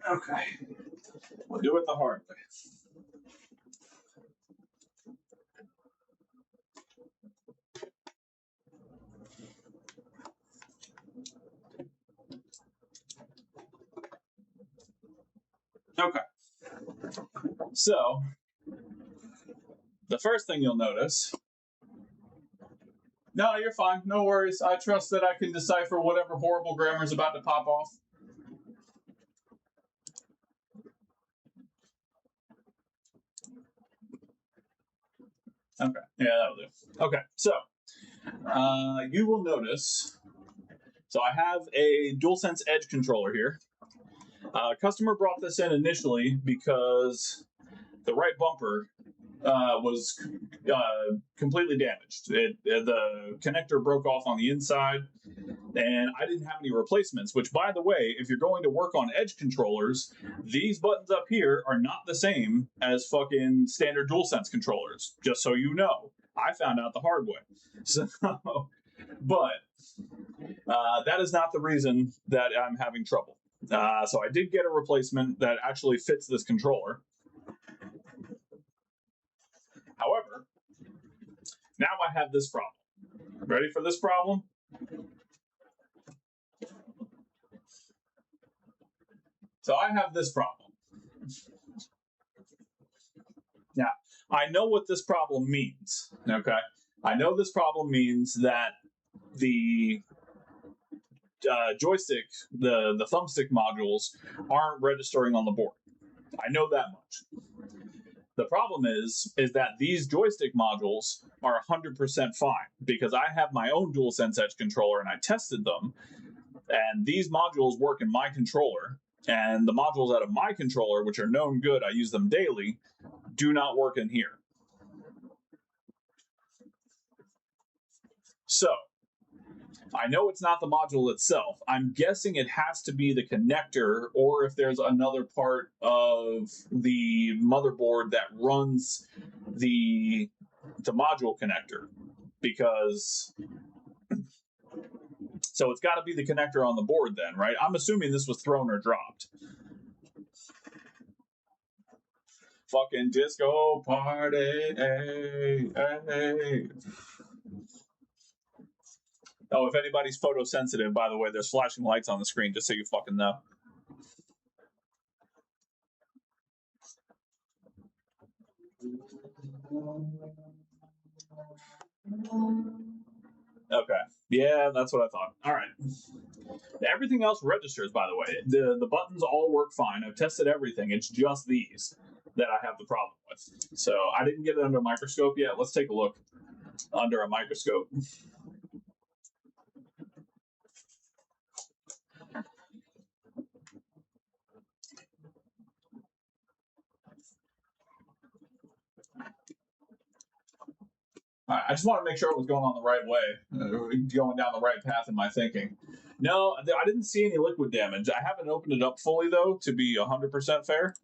Okay. We'll do it the hard way. Okay. So, the first thing you'll notice. No, you're fine. No worries. I trust that I can decipher whatever horrible grammar is about to pop off. Okay. Yeah, that'll do. Okay. So, you will notice. So, I have a DualSense Edge controller here. Customer brought this in initially because the right bumper was completely damaged. The connector broke off on the inside, and I didn't have any replacements. Which, by the way, if you're going to work on Edge controllers, these buttons up here are not the same as fucking standard DualSense controllers. Just so you know, I found out the hard way. So, but that is not the reason that I'm having trouble. So I did get a replacement that actually fits this controller. However, now I have this problem. Ready for this problem? So I have this problem. Now, I know what this problem means, okay? I know this problem means that the joystick, the thumbstick modules aren't registering on the board. I know that much. The problem is that these joystick modules are 100% fine because I have my own DualSense Edge controller and I tested them, and these modules work in my controller, and the modules out of my controller, which are known good, I use them daily, do not work in here. So, I know it's not the module itself. I'm guessing it has to be the connector, or if there's another part of the motherboard that runs the module connector. Because so it's got to be the connector on the board then, right? I'm assuming this was thrown or dropped. Fucking disco party. Hey, hey. Oh, if anybody's photosensitive, by the way, there's flashing lights on the screen, just so you fucking know. Okay. Yeah, that's what I thought. All right. Everything else registers, by the way. The buttons all work fine. I've tested everything. It's just these that I have the problem with. So I didn't get it under a microscope yet. Let's take a look under a microscope. I just want to make sure it was going on the right way, going down the right path in my thinking. No, I didn't see any liquid damage. I haven't opened it up fully, though, to be 100% fair.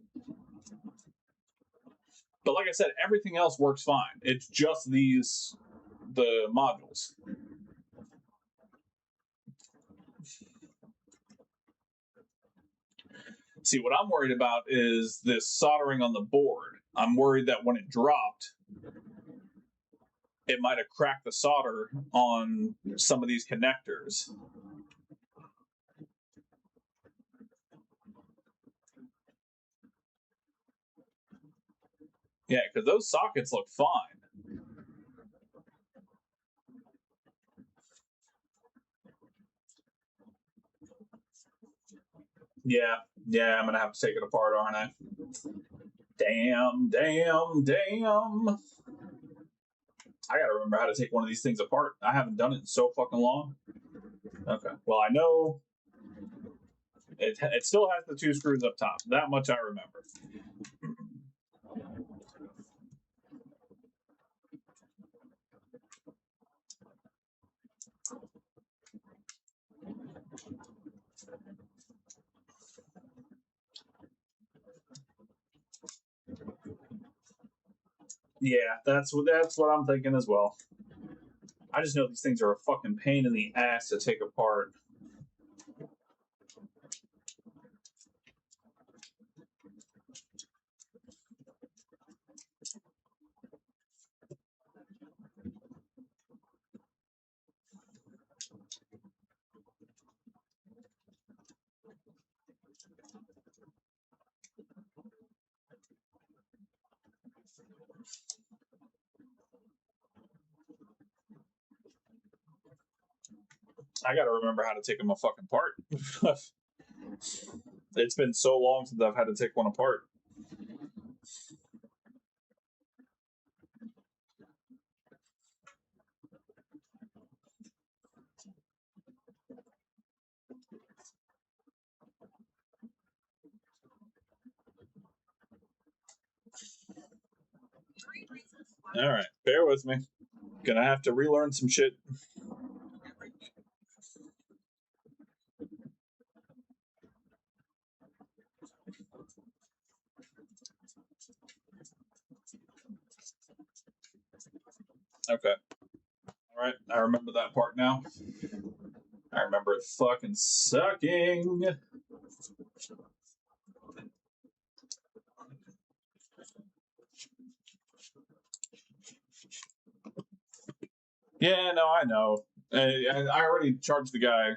But like I said, everything else works fine. It's just the modules. See, what I'm worried about is this soldering on the board. I'm worried that when it dropped, it might have cracked the solder on some of these connectors. Yeah, because those sockets look fine. Yeah, I'm going to have to take it apart, aren't I? Damn. I gotta remember how to take one of these things apart. I haven't done it in so fucking long. Okay. Well, I know it still has the 2 screws up top. That much I remember. Yeah, that's what I'm thinking as well. I just know these things are a fucking pain in the ass to take apart. I gotta remember how to take them a fucking apart. It's been so long since I've had to take one apart. All right, bear with me. Gonna have to relearn some shit. Okay. All right, I remember that part now. I remember it fucking sucking. Yeah, no, I know. I already charged the guy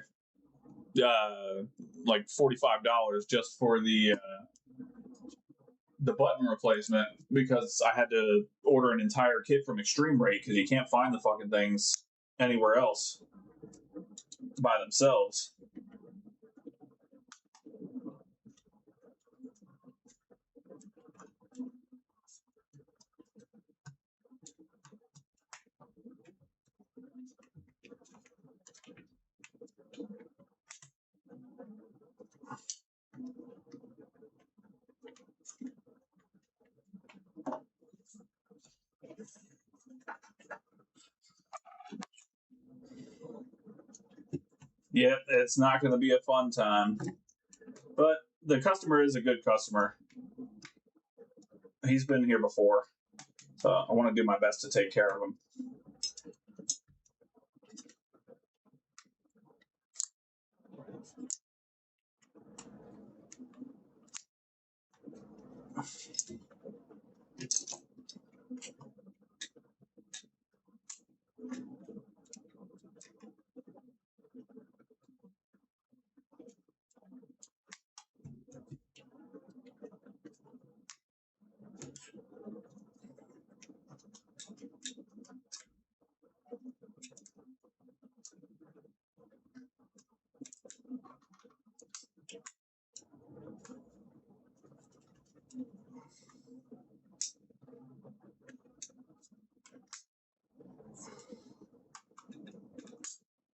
like $45 just for the button replacement because I had to order an entire kit from Extreme Rate because you can't find the fucking things anywhere else by themselves. Yep, it's not going to be a fun time. But the customer is a good customer. He's been here before. So I want to do my best to take care of him.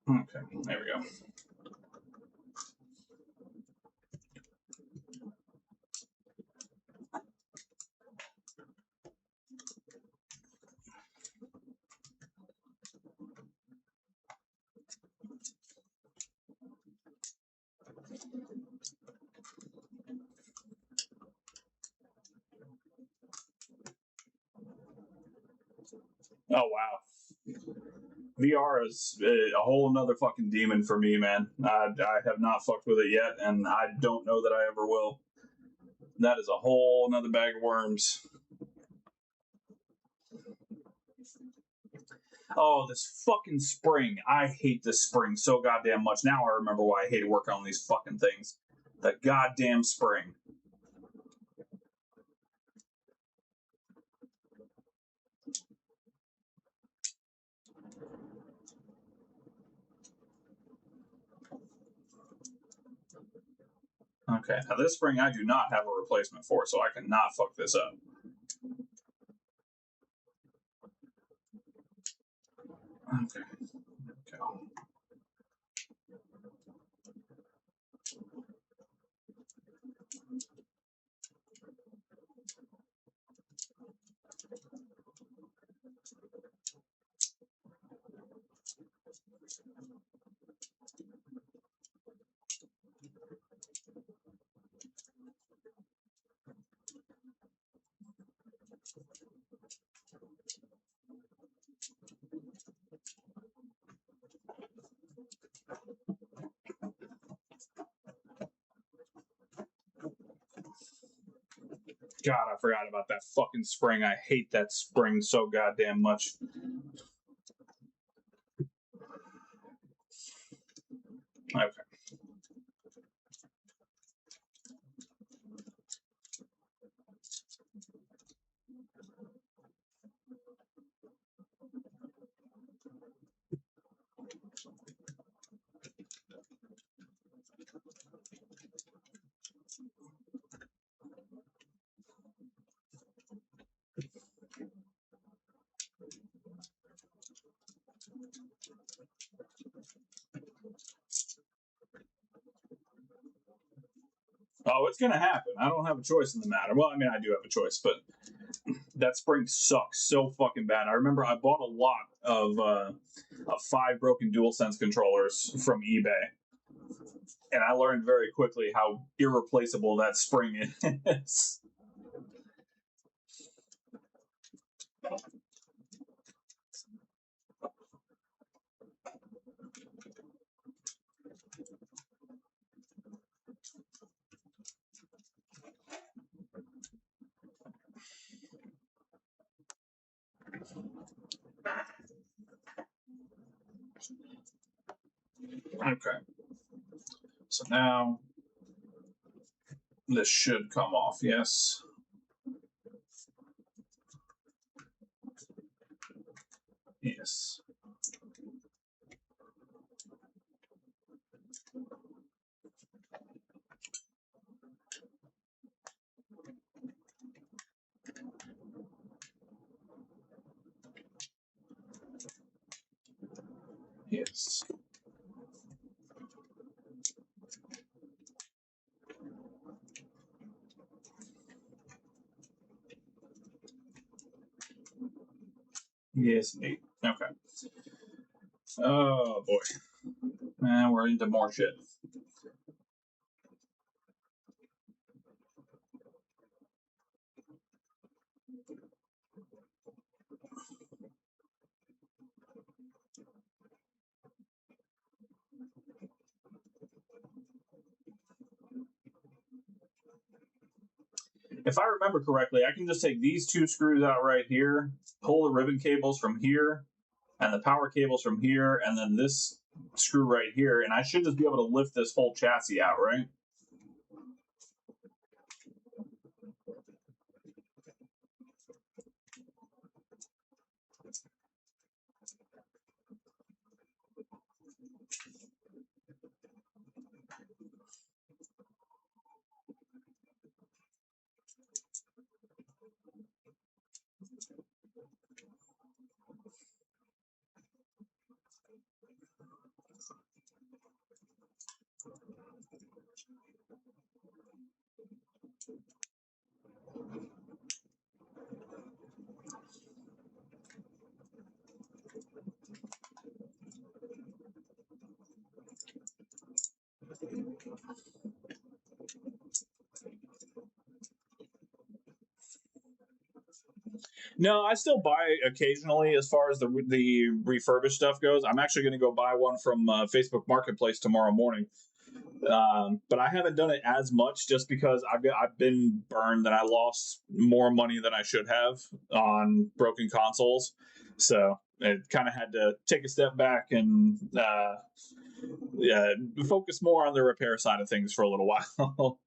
Okay, there we go. Oh, wow. VR is a whole another fucking demon for me, man. I have not fucked with it yet, and I don't know that I ever will. That is a whole another bag of worms. Oh, this fucking spring. I hate this spring so goddamn much. Now I remember why I hated working on these fucking things. The goddamn spring. Okay. Okay, now this spring I do not have a replacement for, so I cannot fuck this up. Okay. God, I forgot about that fucking spring. I hate that spring so goddamn much. Okay. Oh, it's gonna happen. I don't have a choice in the matter. Well, I mean, I do have a choice, but that spring sucks so fucking bad. I remember I bought a lot of 5 broken DualSense controllers from eBay, and I learned very quickly how irreplaceable that spring is. Okay. So now this should come off, yes. Yes. Yes. Yes, indeed. Okay. Oh boy. Man, we're into more shit. If I remember correctly, I can just take these 2 screws out right here, pull the ribbon cables from here, and the power cables from here, and then this screw right here, and I should just be able to lift this whole chassis out, right? No, I still buy occasionally as far as the refurbished stuff goes. I'm actually going to go buy one from Facebook Marketplace tomorrow morning. But I haven't done it as much just because I've been burned that I lost more money than I should have on broken consoles. So it kind of had to take a step back and focus more on the repair side of things for a little while.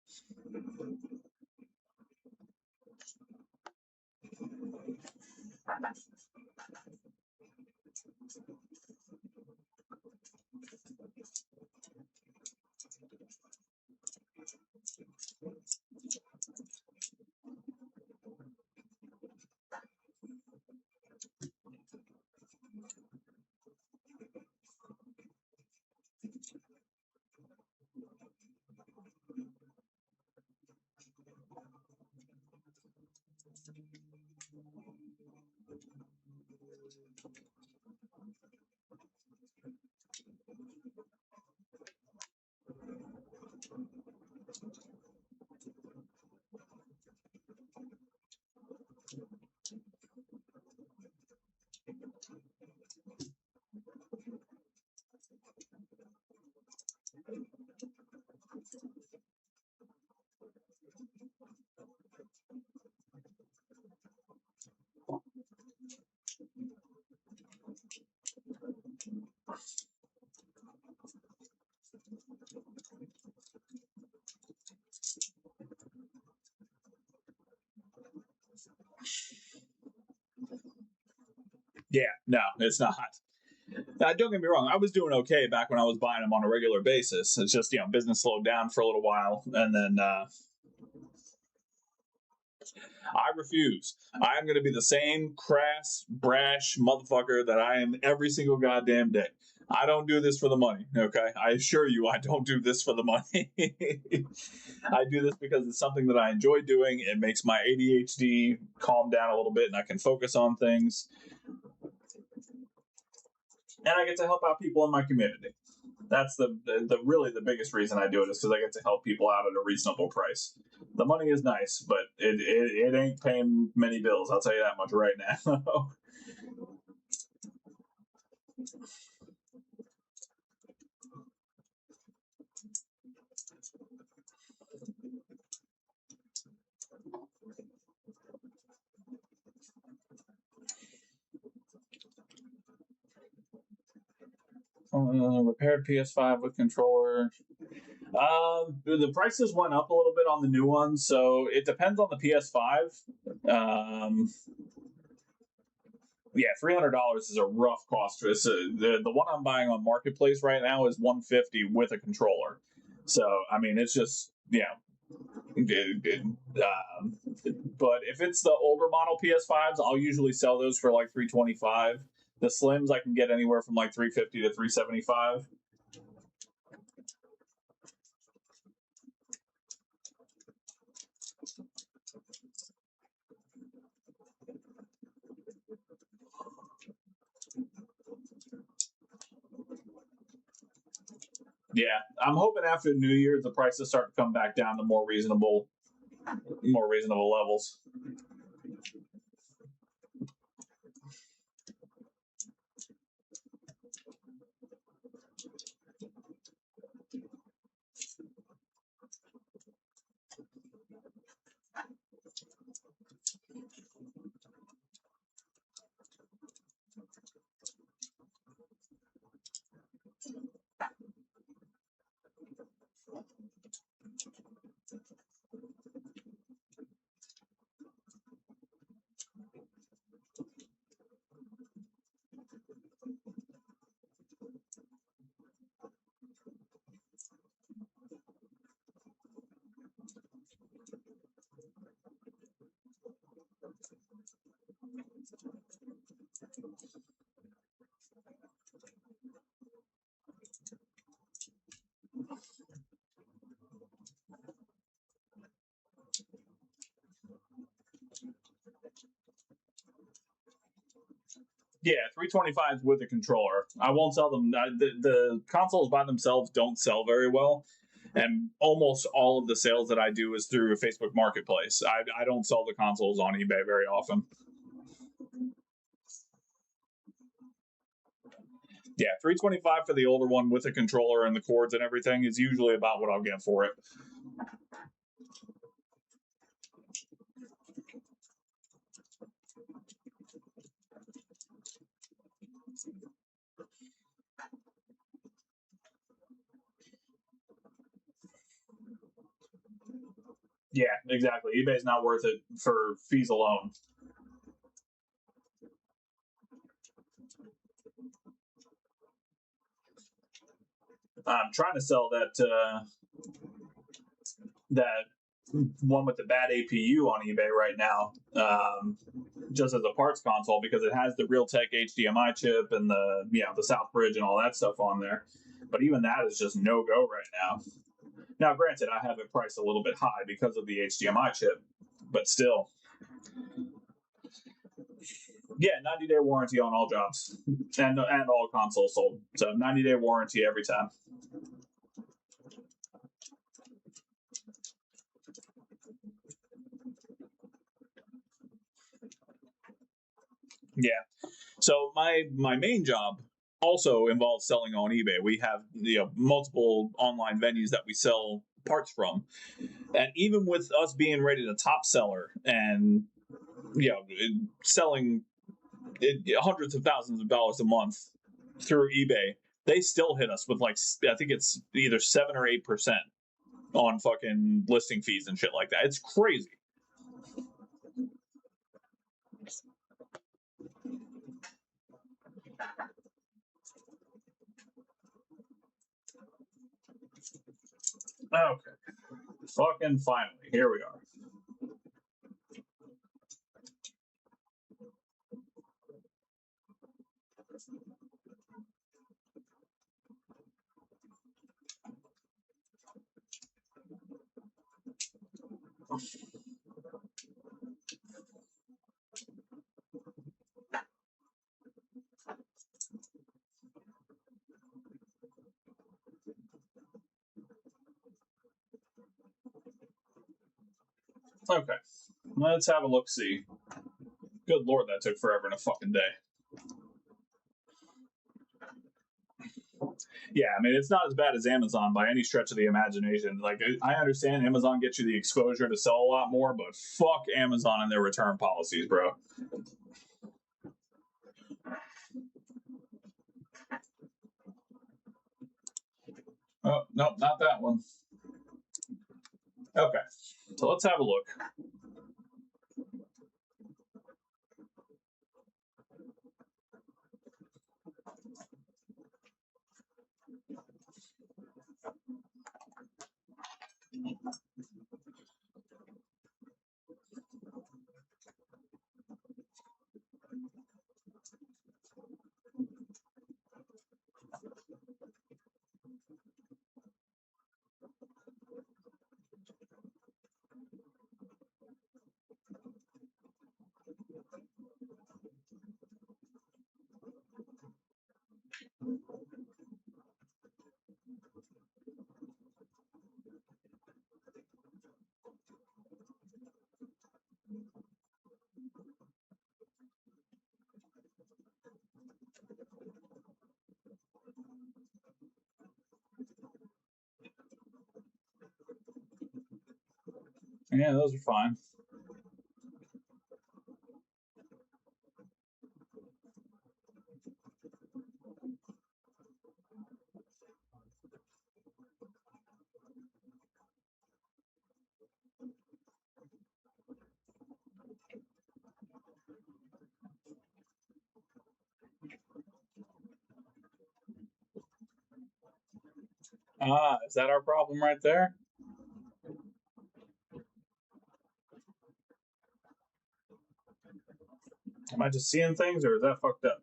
Yeah, no, it's not. Don't get me wrong. I was doing okay back when I was buying them on a regular basis. It's just, business slowed down for a little while, and then I refuse. I am going to be the same crass, brash motherfucker that I am every single goddamn day. I don't do this for the money, okay? I assure you, I don't do this for the money. I do this because it's something that I enjoy doing. It makes my ADHD calm down a little bit, and I can focus on things. And I get to help out people in my community. That's the really the biggest reason I do it, is because I get to help people out at a reasonable price. The money is nice, but it ain't paying many bills. I'll tell you that much right now. Repaired PS5 with controller. The prices went up a little bit on the new ones, so it depends on the PS5. Yeah, $300 is a rough cost. The one I'm buying on Marketplace right now is $150 with a controller. So I mean, it's just but if it's the older model PS5s, I'll usually sell those for like $325. The Slims I can get anywhere from like $350 to $375. Yeah, I'm hoping after New Year's the prices start to come back down to more reasonable levels. Yeah, 325s with a controller. I won't sell them. The consoles by themselves don't sell very well, and almost all of the sales that I do is through a Facebook Marketplace. I don't sell the consoles on eBay very often. Yeah, 325 for the older one with a controller and the cords and everything is usually about what I'll get for it. Yeah, exactly. eBay's not worth it for fees alone. I'm trying to sell that one with the bad APU on eBay right now, just as a parts console, because it has the Realtek HDMI chip and the South Bridge and all that stuff on there. But even that is just no go right now. Now, granted, I have it priced a little bit high because of the HDMI chip, but still. Yeah, 90-day warranty on all jobs and all consoles sold. So 90-day warranty every time. Yeah. So my main job also involves selling on eBay. We have multiple online venues that we sell parts from, and even with us being rated a top seller and selling hundreds of thousands of dollars a month through eBay, they still hit us with like, I think it's either 7 or 8% on fucking listing fees and shit like that. It's crazy. Okay. Fucking finally. Here we are. Okay. Let's have a look-see. Good lord, that took forever and a fucking day. Yeah, I mean, it's not as bad as Amazon by any stretch of the imagination. Like, I understand Amazon gets you the exposure to sell a lot more, but fuck Amazon and their return policies, bro. Oh, nope, not that one. Okay, so let's have a look. Yeah, those are fine. Ah, is that our problem right there? Am I just seeing things, or is that fucked up?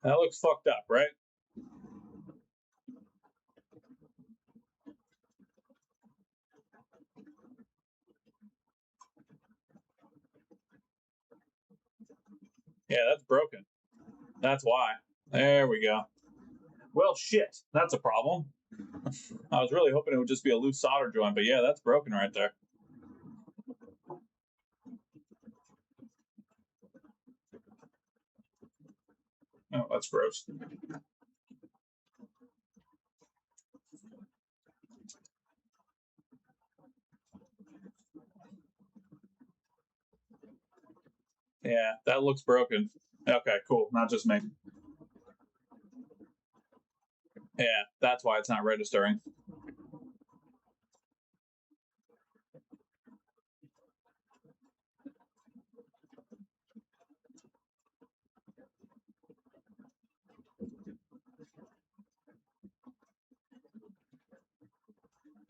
That looks fucked up, right? Yeah, that's broken. That's why. There we go. Well, shit. That's a problem. I was really hoping it would just be a loose solder joint, but yeah, that's broken right there. Oh, that's gross. Yeah, that looks broken. Okay, cool. Not just me. Yeah, that's why it's not registering.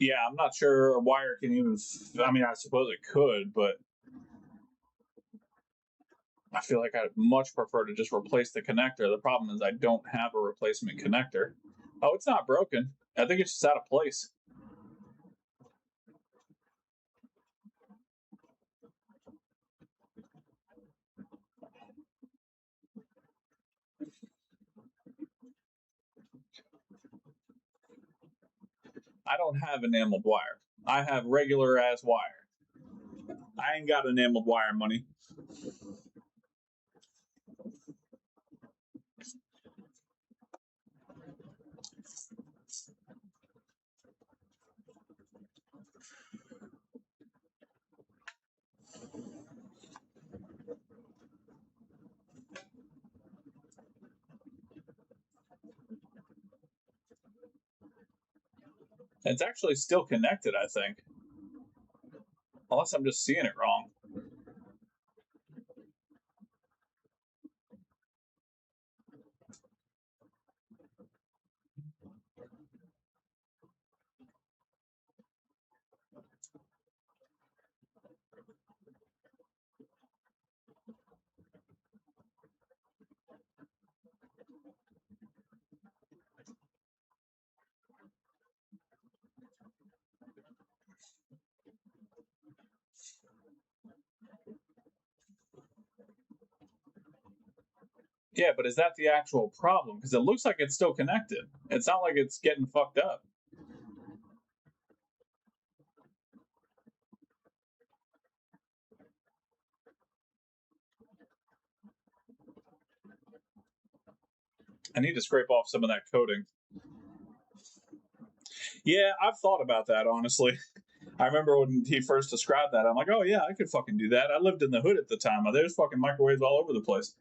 Yeah, I'm not sure a wire can even. I mean, I suppose it could, but I feel like I'd much prefer to just replace the connector. The problem is I don't have a replacement connector. Oh, it's not broken. I think it's just out of place. I don't have enameled wire. I have regular ass wire. I ain't got enameled wire money. It's actually still connected, I think. Unless I'm just seeing it wrong. Yeah, but is that the actual problem? Because it looks like it's still connected. It's not like it's getting fucked up. I need to scrape off some of that coating. Yeah, I've thought about that, honestly. I remember when he first described that, I'm like, oh yeah, I could fucking do that. I lived in the hood at the time. There's fucking microwaves all over the place.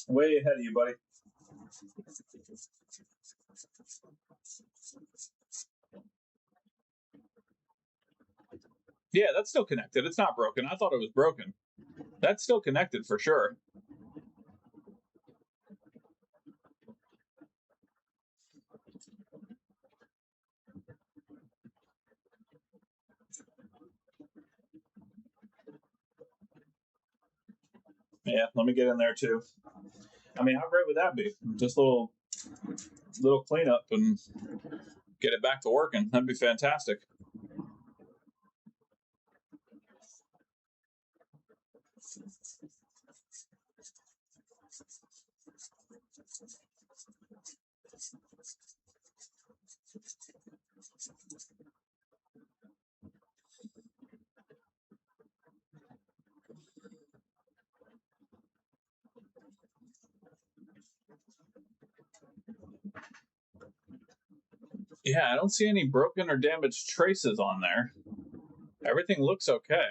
Way ahead of you, buddy. Yeah, that's still connected. It's not broken. I thought it was broken. That's still connected for sure. Yeah, let me get in there too. I mean, how great would that be? Just a little cleanup and get it back to working. That'd be fantastic. Yeah, I don't see any broken or damaged traces on there. Everything looks okay.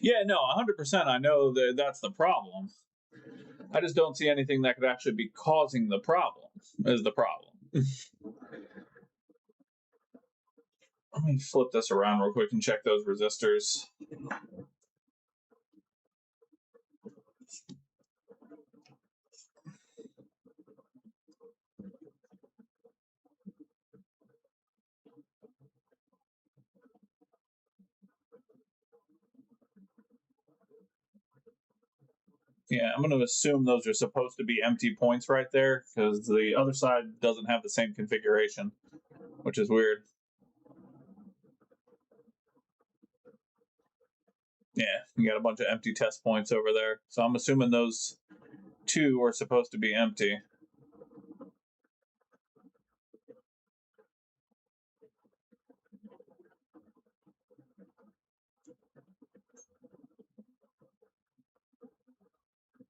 Yeah, no, 100%. I know that that's the problem. I just don't see anything that could actually be causing the problem, is the problem. Let me flip this around real quick and check those resistors. Yeah, I'm going to assume those are supposed to be empty points right there because the other side doesn't have the same configuration, which is weird. Yeah, you got a bunch of empty test points over there. So I'm assuming those two are supposed to be empty.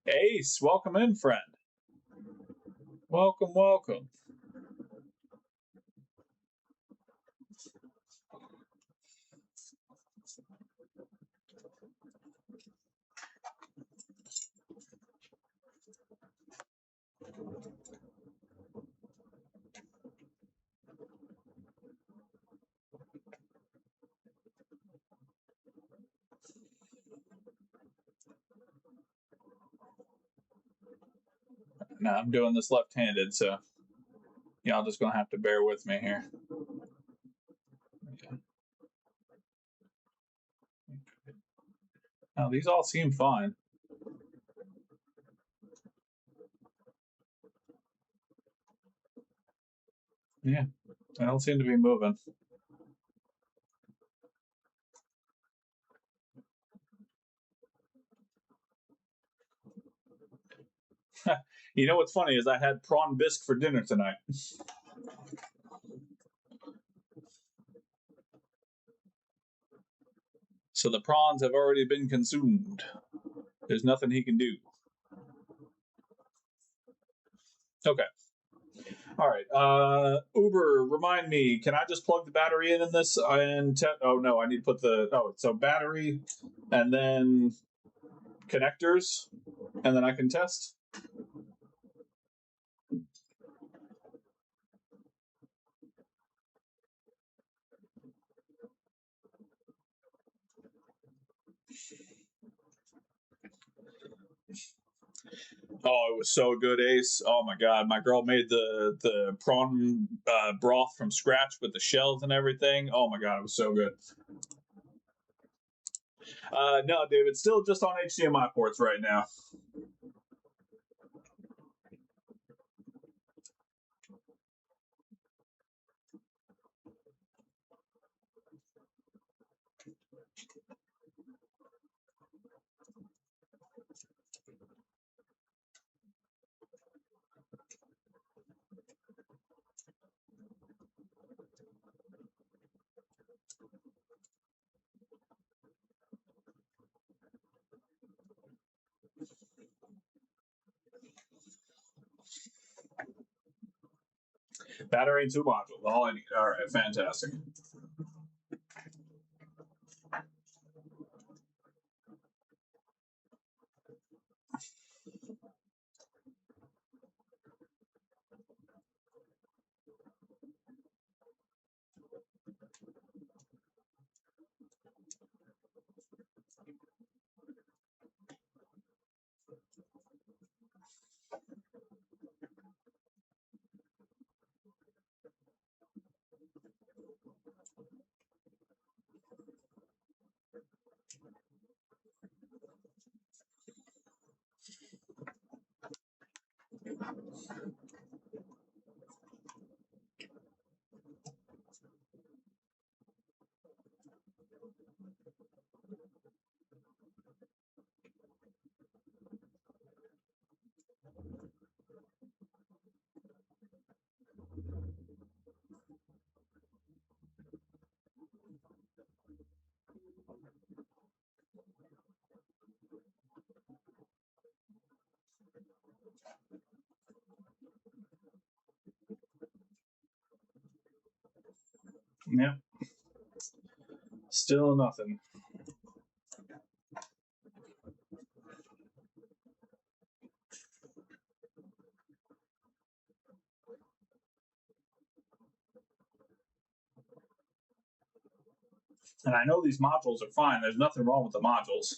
Ace, welcome in, friend. Welcome, welcome. Now I'm doing this left-handed, so y'all just gonna have to bear with me here. Okay. Now these all seem fine. Yeah, they don't seem to be moving. You know what's funny is I had prawn bisque for dinner tonight. So the prawns have already been consumed. There's nothing he can do. Okay. All right. Uber, remind me, can I just plug the battery in this and oh no, I need to put so battery and then connectors and then I can test. Oh, it was so good, Ace. Oh my God, my girl made the prawn broth from scratch with the shells and everything. Oh my God, it was so good. No, David, still just on HDMI ports right now. Battery and 2 modules, all I need. All right, fantastic. Yeah. Still nothing. And I know these modules are fine. There's nothing wrong with the modules.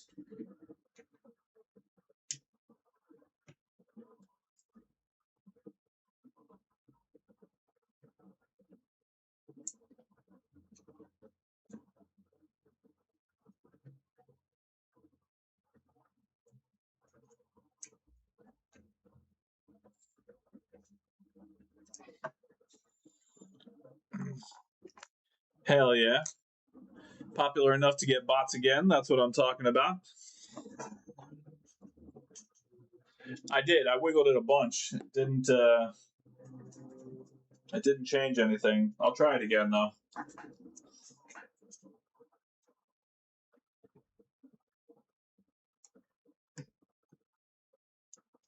Hell yeah. Popular enough to get bots again. That's what I'm talking about. I did. I wiggled it a bunch. It didn't change anything. I'll try it again though.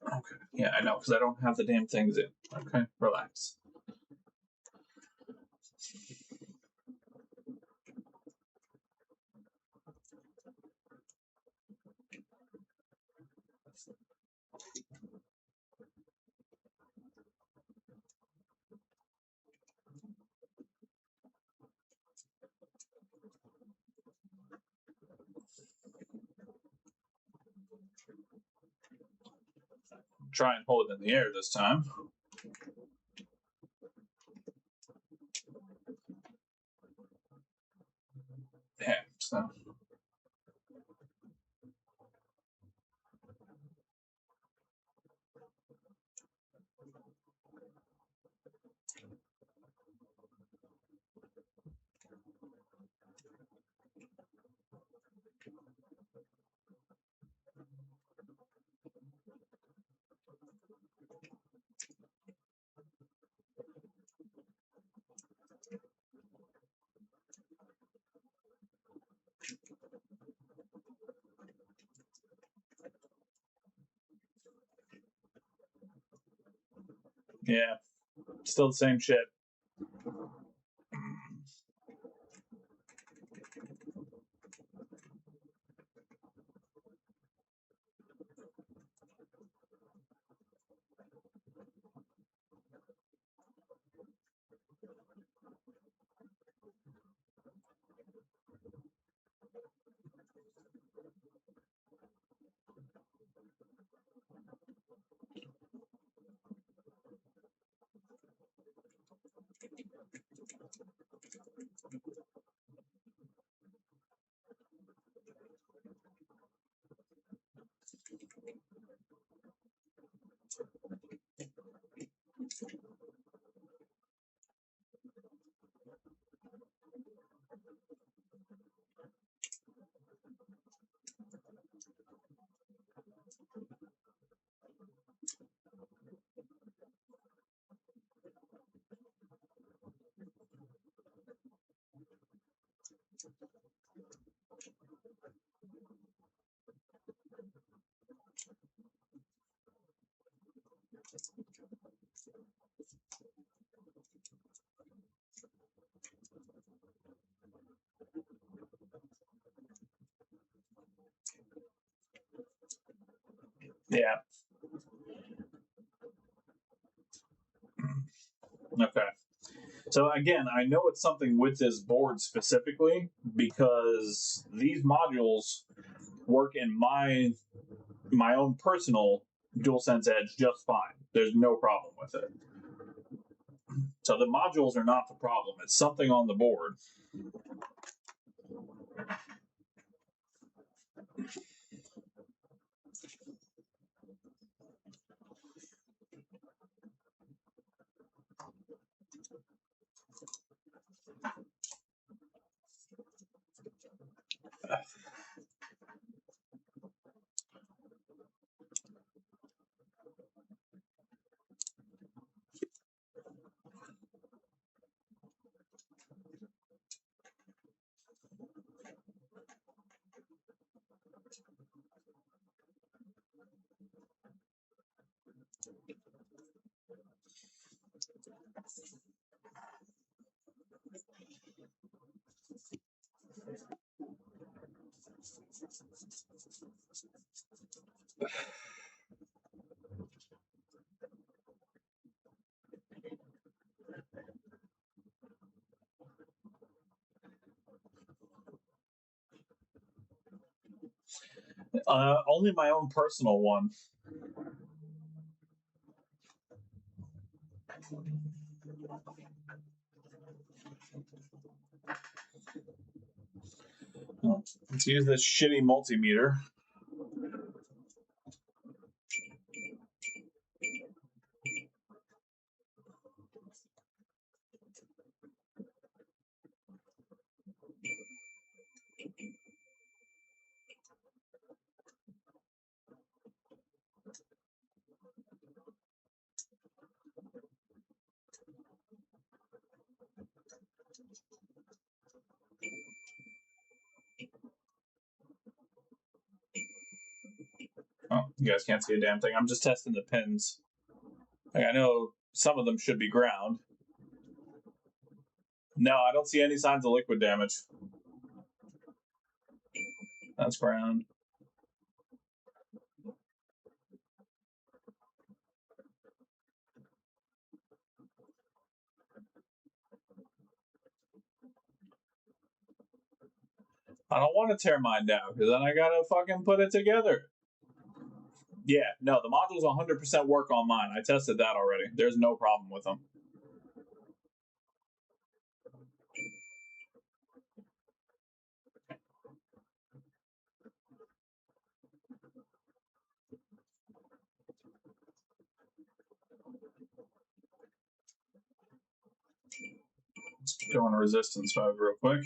Okay. Yeah, I know, because I don't have the damn things in. Okay, relax. Try and hold it in the air this time. Damn, so. Yeah. Still the same shit. Yeah. Okay. So again, I know it's something with this board specifically because these modules work in my own personal DualSense Edge just fine. There's no problem with it. So the modules are not the problem. It's something on the board. Only my own personal one. Let's use this shitty multimeter. Oh, you guys can't see a damn thing. I'm just testing the pins. Like, I know some of them should be ground. No, I don't see any signs of liquid damage. That's ground. I don't want to tear mine down because then I gotta fucking put it together. Yeah, no, the modules 100% work on mine. I tested that already. There's no problem with them. Let's go in resistance mode real quick.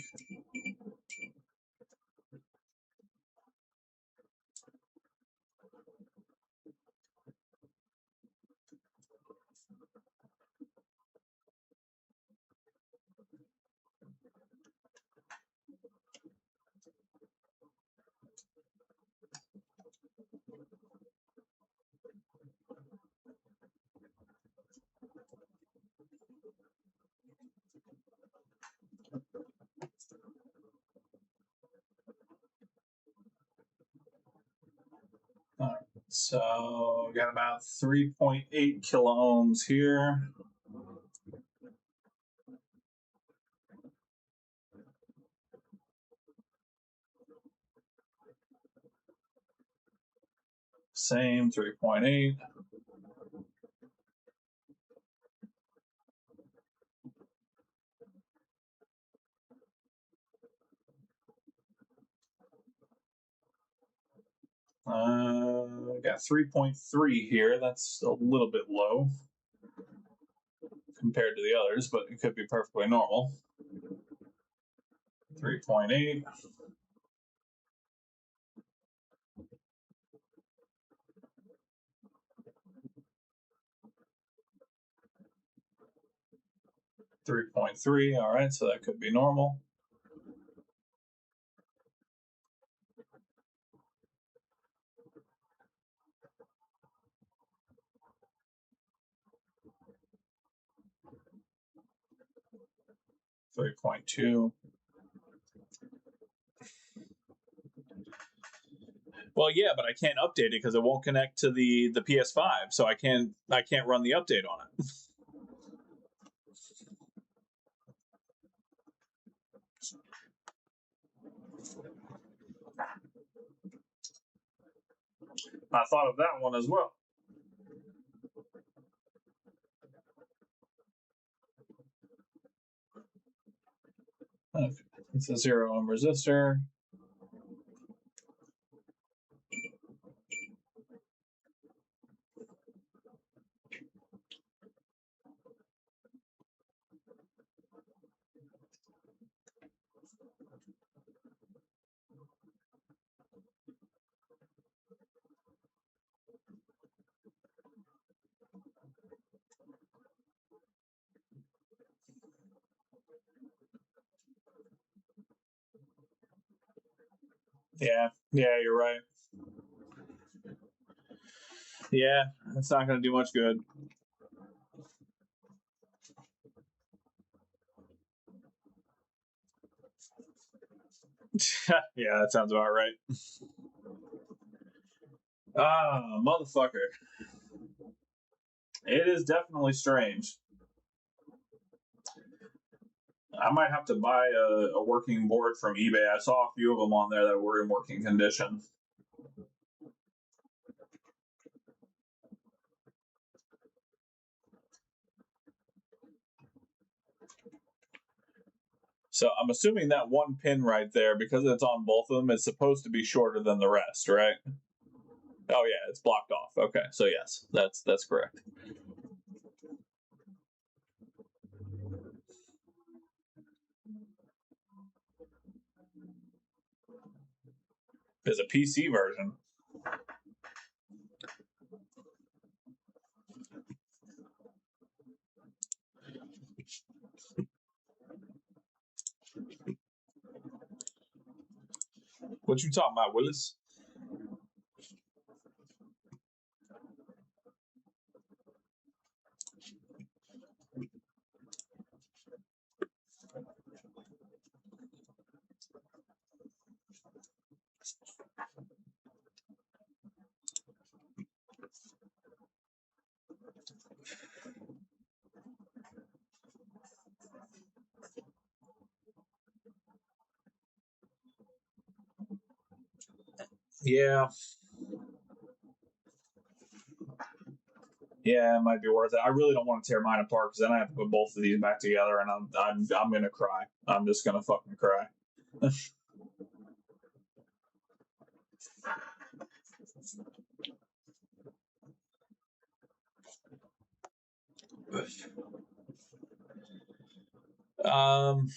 So we got about 3.8 kilo ohms here. Same 3.8. Got 3.3 here. That's a little bit low compared to the others, but it could be perfectly normal. 3.8. 3.3. All right, so that could be normal. Three point two. Well, yeah, but I can't update it because it won't connect to the PS5, so I can't run the update on it. I thought of that one as well. Okay. It's a 0 ohm resistor. Yeah, you're right. Yeah, it's not going to do much good. Yeah, that sounds about right. Ah, motherfucker. It is definitely strange. I might have to buy a working board from eBay. I saw a few of them on there that were in working condition. So I'm assuming that one pin right there, because it's on both of them, is supposed to be shorter than the rest, right? Oh yeah, it's blocked off. Okay, so yes, that's correct. There's a PC version. What you talking about, Willis? Yeah, it might be worth it. I really don't want to tear mine apart because then I have to put both of these back together, and I'm gonna cry. I'm just gonna fucking cry. um,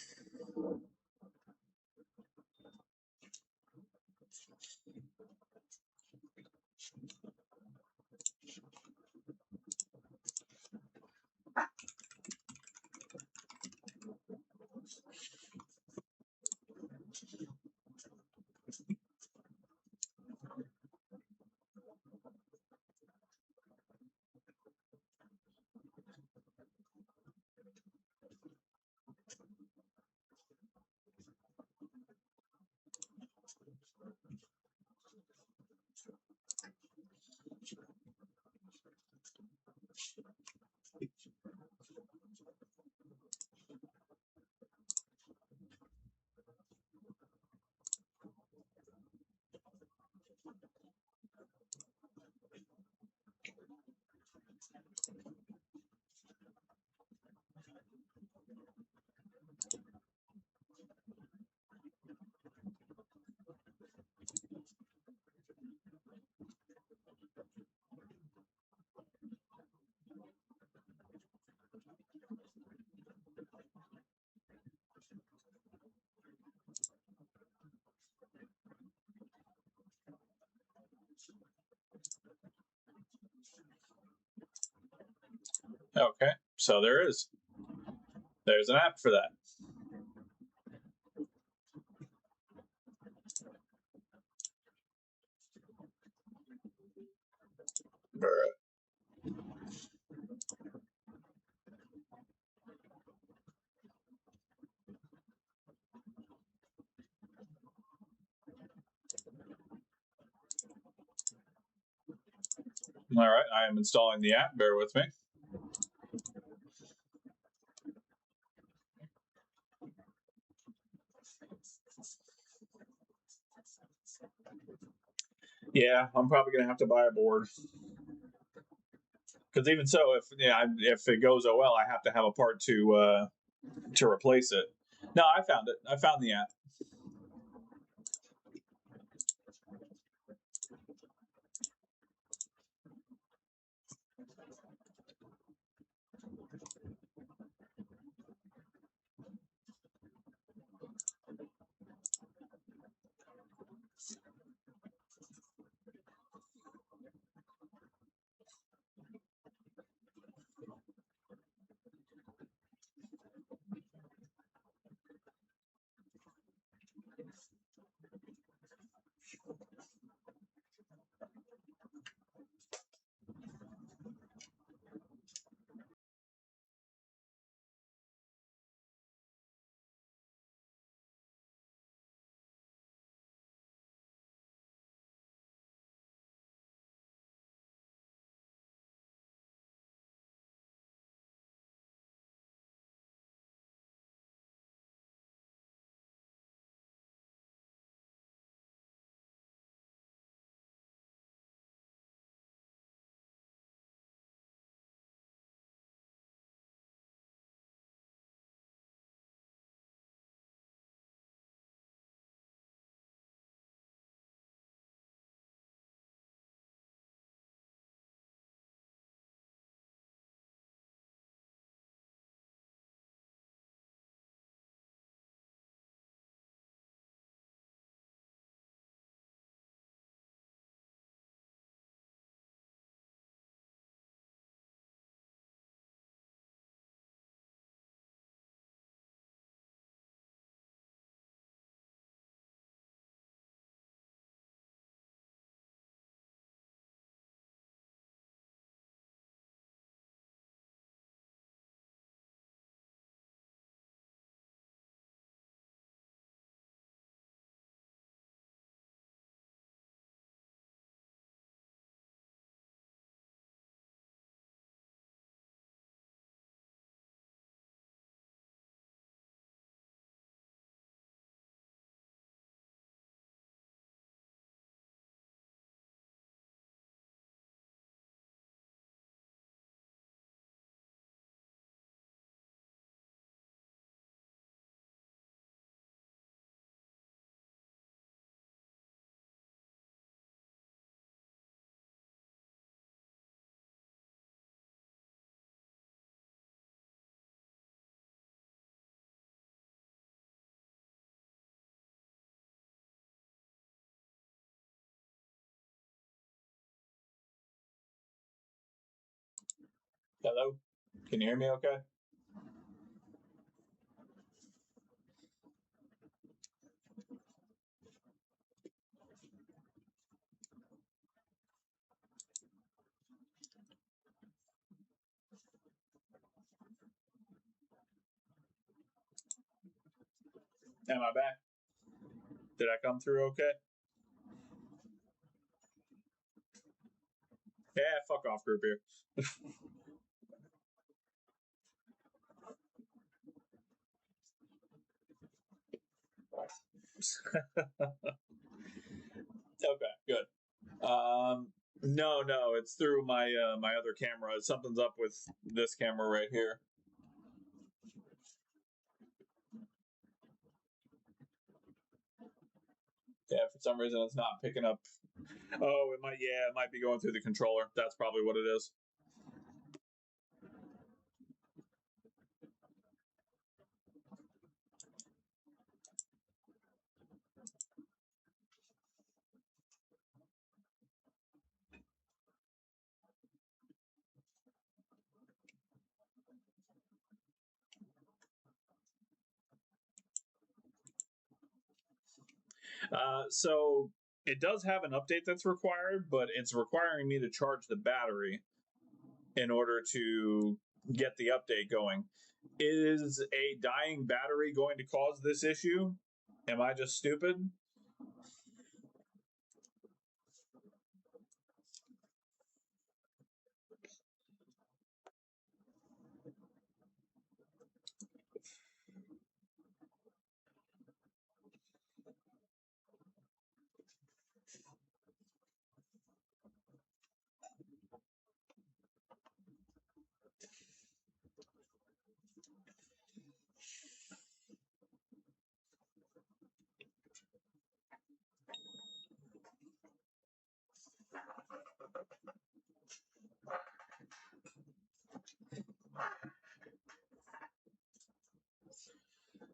Okay, so there is. There's an app for that. All right, I am installing the app. Bear with me. Yeah, I'm probably gonna have to buy a board because even so, if it goes well, I have to have a part to replace it. No, I found it. I found the app. Hello, can you hear me? Okay. Am I back? Did I come through okay? Yeah, fuck off group here. Okay, good. No, it's through my my other camera. Something's up with this camera right here. Yeah, for some reason it's not picking up. Oh, it might be going through the controller. That's probably what it is. So it does have an update that's required, but it's requiring me to charge the battery in order to get the update going. Is a dying battery going to cause this issue? Am I just stupid?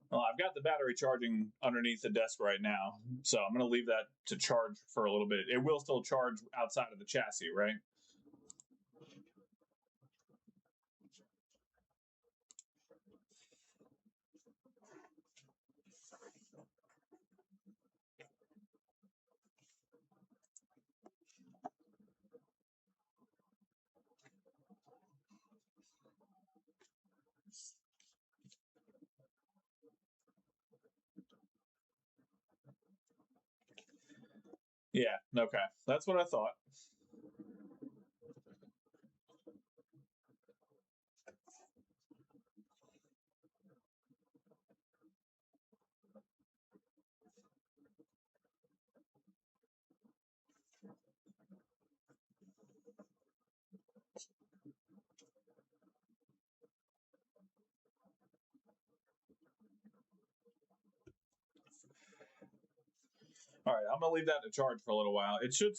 Well, I've got the battery charging underneath the desk right now, so I'm going to leave that to charge for a little bit. It will still charge outside of the chassis, right? Yeah, okay. That's what I thought. All right, I'm going to leave that to charge for a little while. It should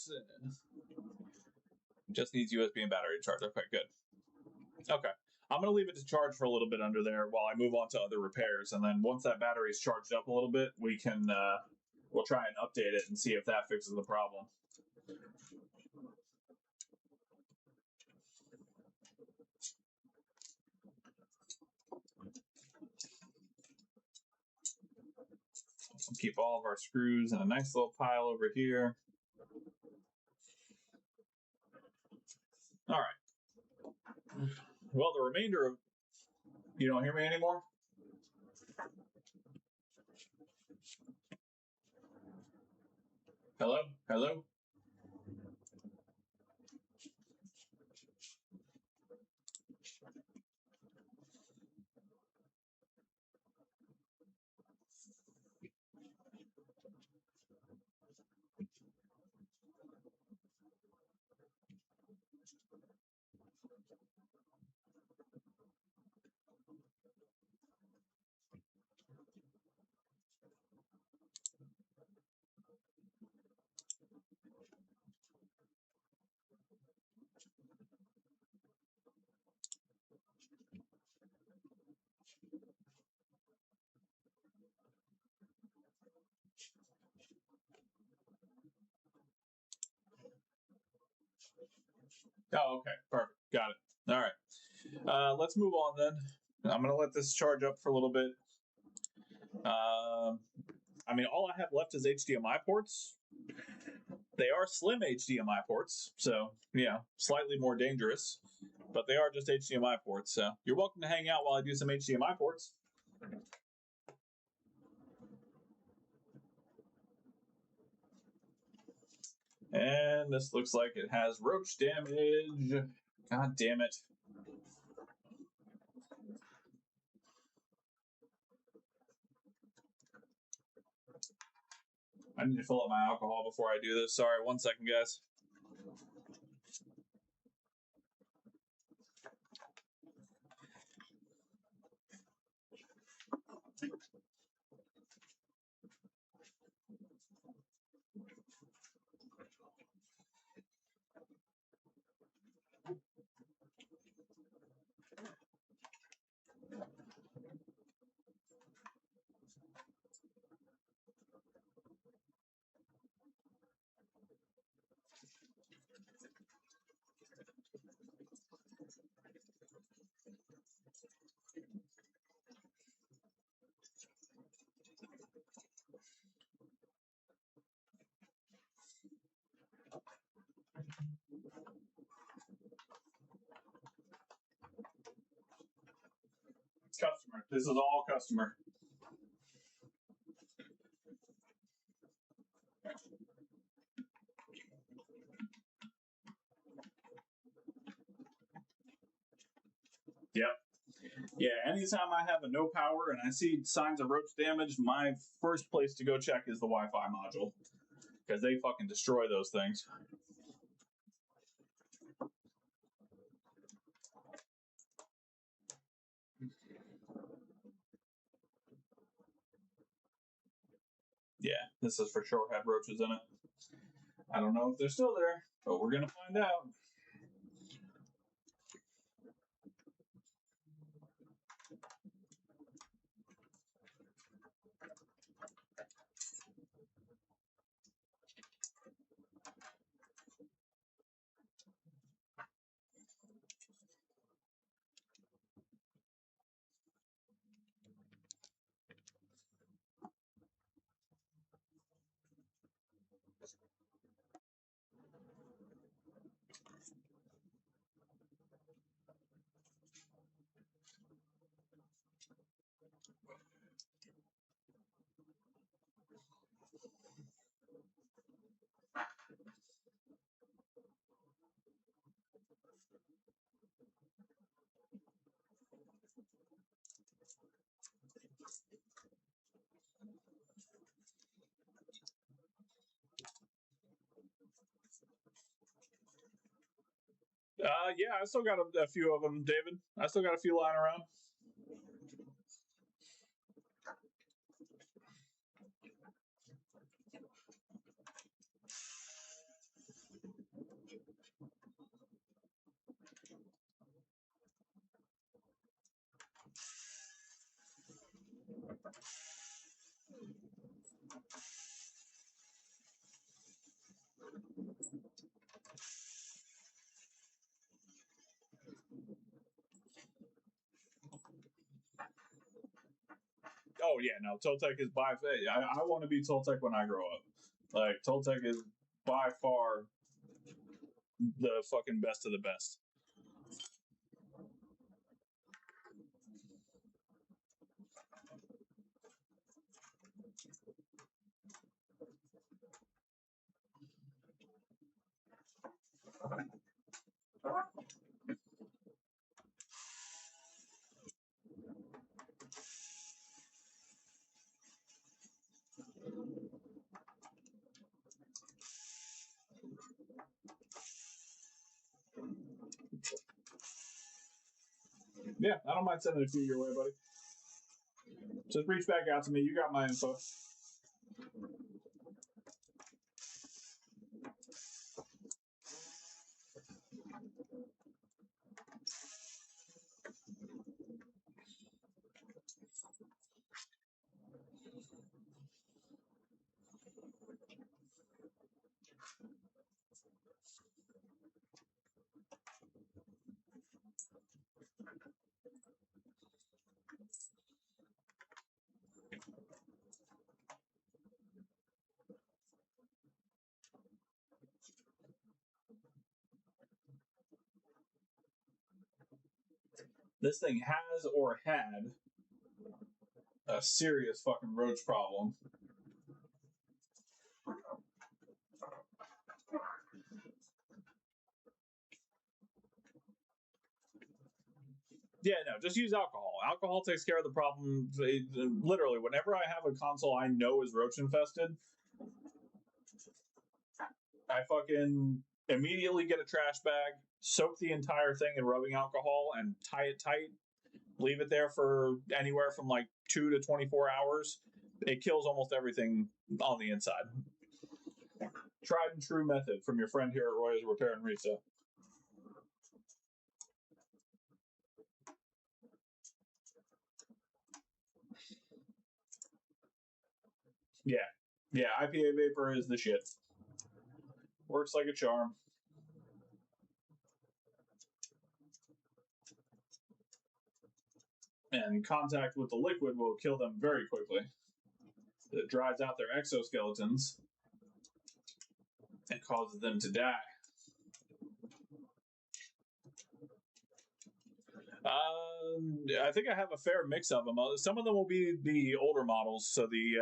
just needs USB and battery to charge. Okay, good. Okay. I'm going to leave it to charge for a little bit under there while I move on to other repairs. And then once that battery is charged up a little bit, we'll try and update it and see if that fixes the problem. We'll keep all of our screws in a nice little pile over here. All right. Well, the remainder of... You don't hear me anymore? Hello? Hello? Oh, okay. Perfect. Got it. All right. Let's move on then. I'm going to let this charge up for a little bit. I mean, all I have left is HDMI ports. They are slim HDMI ports, so yeah, slightly more dangerous, but they are just HDMI ports. So you're welcome to hang out while I do some HDMI ports. And this looks like it has roach damage. God damn it. I need to fill up my alcohol before I do this. Sorry, 1 second, guys. Customer. This is all customer. Yep. Yeah, anytime I have a no power and I see signs of roach damage, my first place to go check is the Wi-Fi module. Because they fucking destroy those things. Yeah, this is for sure had roaches in it. I don't know if they're still there, but we're gonna find out. Yeah, I still got a few of them, David. I still got a few lying around. Oh yeah, no, Toltec is by. I want to be Toltec when I grow up. Like Toltec is by far the fucking best of the best. Yeah, I don't mind sending a few your way, buddy. Just reach back out to me. You got my info. This thing has or had a serious fucking roach problem. Yeah, no, just use alcohol. Alcohol takes care of the problem. Literally, whenever I have a console I know is roach infested, I fucking immediately get a trash bag, soak the entire thing in rubbing alcohol, and tie it tight. Leave it there for anywhere from like 2 to 24 hours. It kills almost everything on the inside. Tried and true method from your friend here at Roy's Repair and Resale. Yeah. Yeah, IPA vapor is the shit. Works like a charm. And contact with the liquid will kill them very quickly. It dries out their exoskeletons and causes them to die. I think I have a fair mix of them. Some of them will be the older models, so the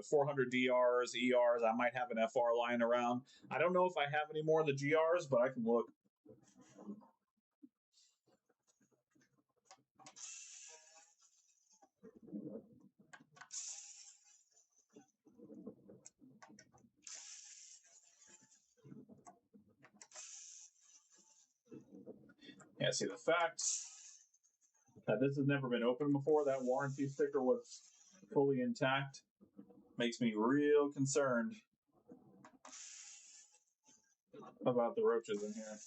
400 DRs, ERs. I might have an FR lying around. I don't know if I have any more of the GRs, but I can look. Yeah, see, the fact that this has never been opened before, that warranty sticker was fully intact, makes me real concerned about the roaches in here.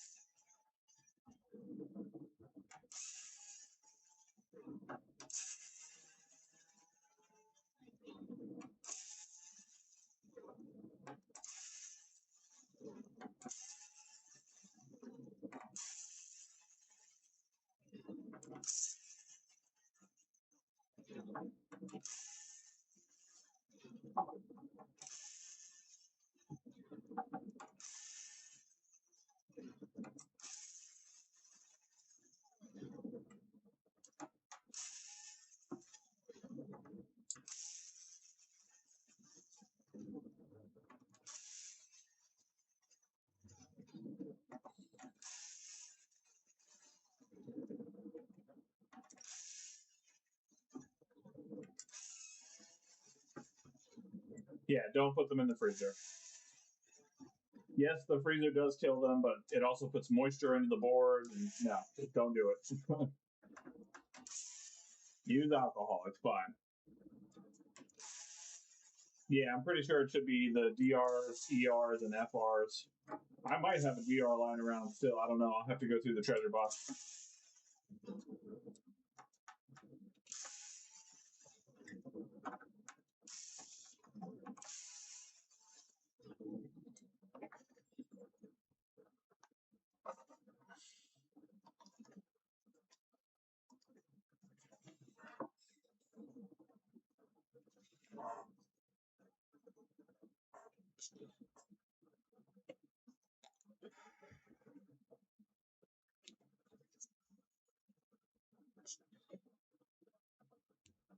Yeah, don't put them in the freezer. Yes, the freezer does kill them, but it also puts moisture into the board. And no, don't do it. Use alcohol. It's fine. Yeah, I'm pretty sure it should be the DRs, ERs, and FRs. I might have a DR lying around still. I don't know. I'll have to go through the treasure box.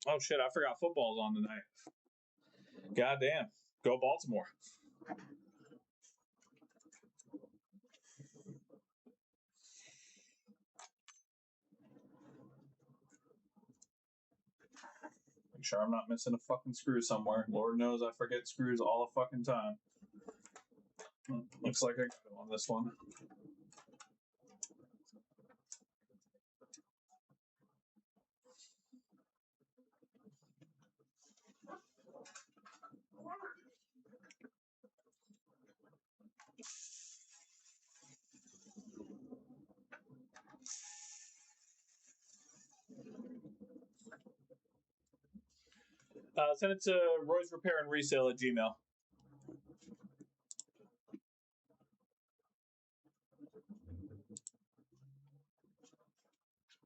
Oh shit! I forgot football's on tonight. Goddamn! Go Baltimore! Make sure I'm not missing a fucking screw somewhere. Lord knows I forget screws all the fucking time. Looks like I got it on this one. Send it to Roy's Repair and Resale at Gmail.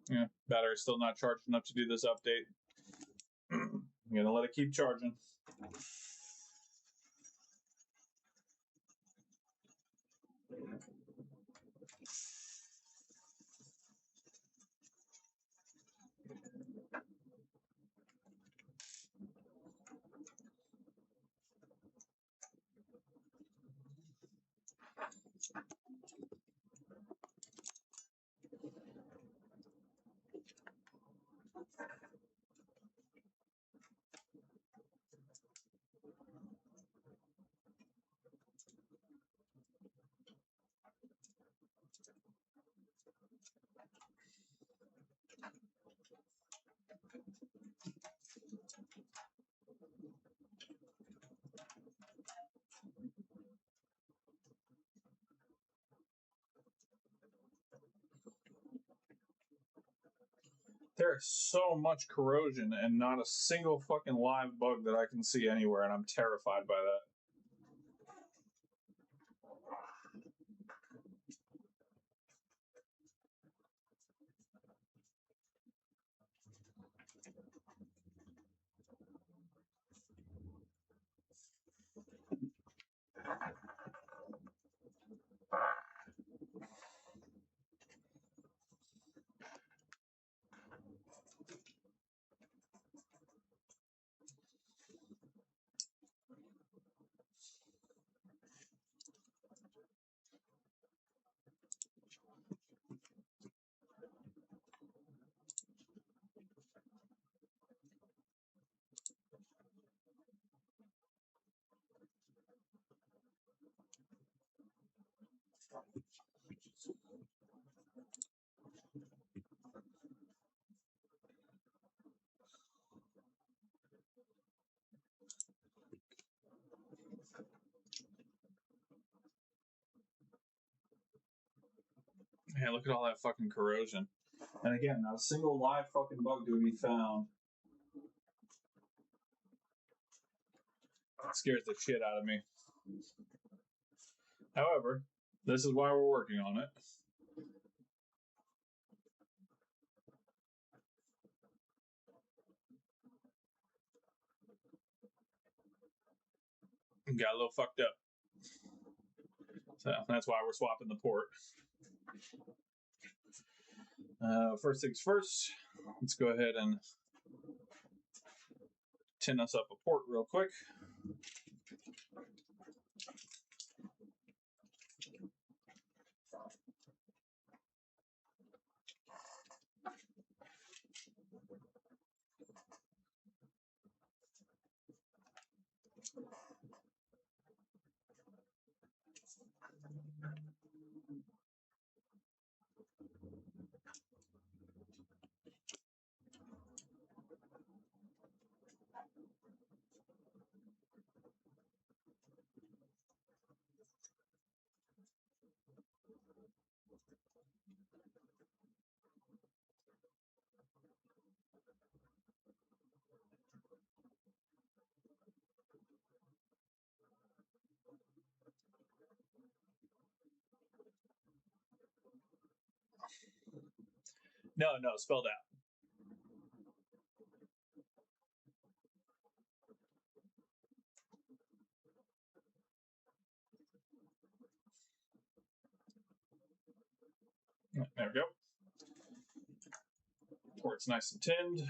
Yeah, battery's still not charged enough to do this update. I'm gonna let it keep charging. There is so much corrosion and not a single fucking live bug that I can see anywhere, and I'm terrified by that. Man, look at all that fucking corrosion. And again, not a single live fucking bug to be found. It scares the shit out of me. However, this is why we're working on it. Got a little fucked up. So that's why we're swapping the port. First things first, let's go ahead and tin us up a port real quick. No, spelled out. There we go. Port's nice and tinned.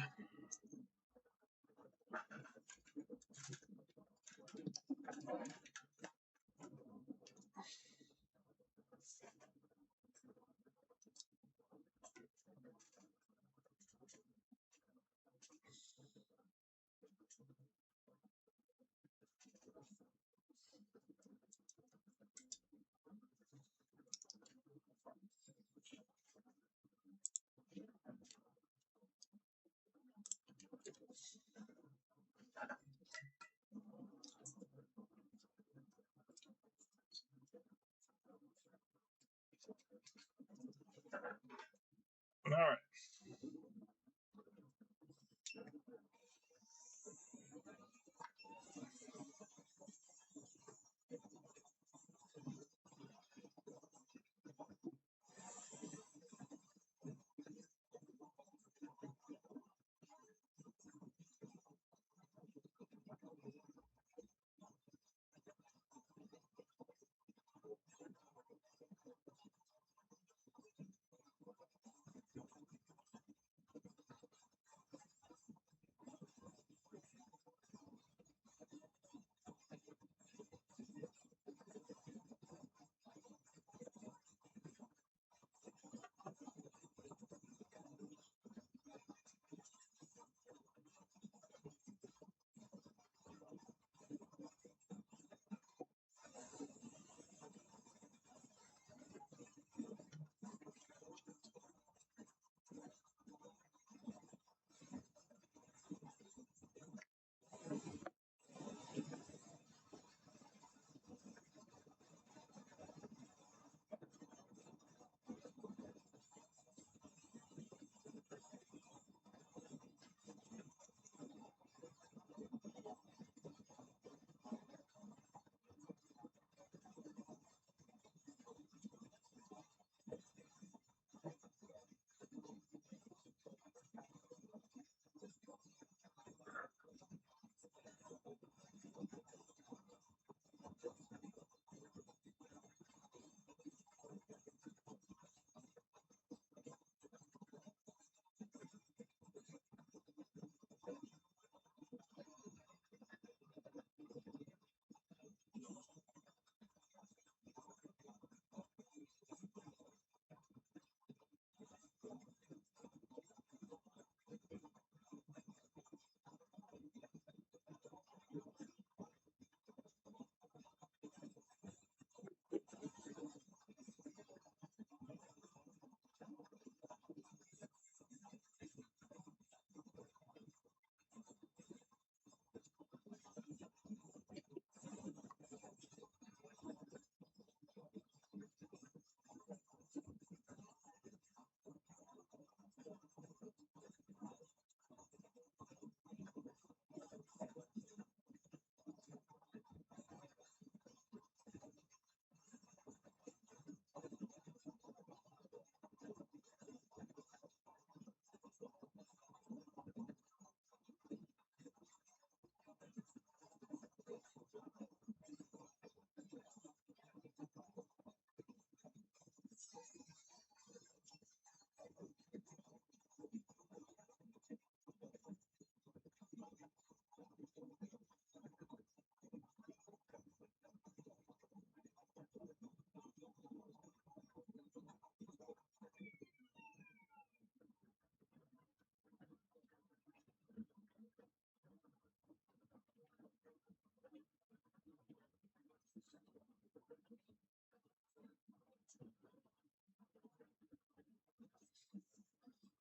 All right.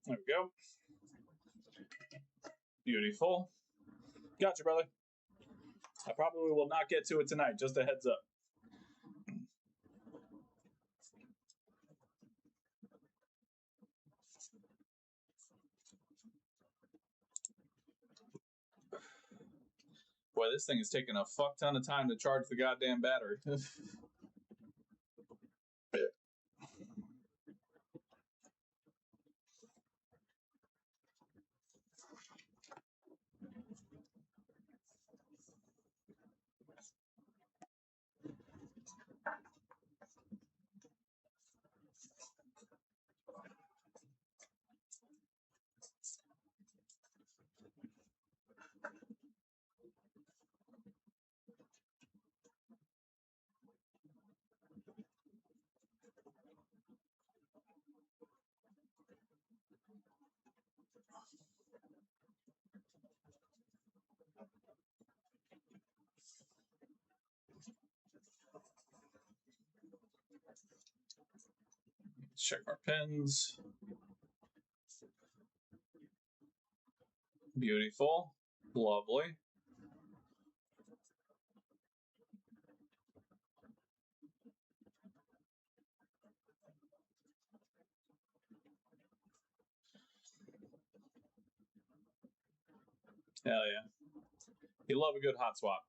There we go. Beautiful. Gotcha, brother. I probably will not get to it tonight. Just a heads up. Boy, this thing is taking a fuck ton of time to charge the goddamn battery. Let's check our pins. Beautiful. Lovely. Hell yeah. You love a good hot swap.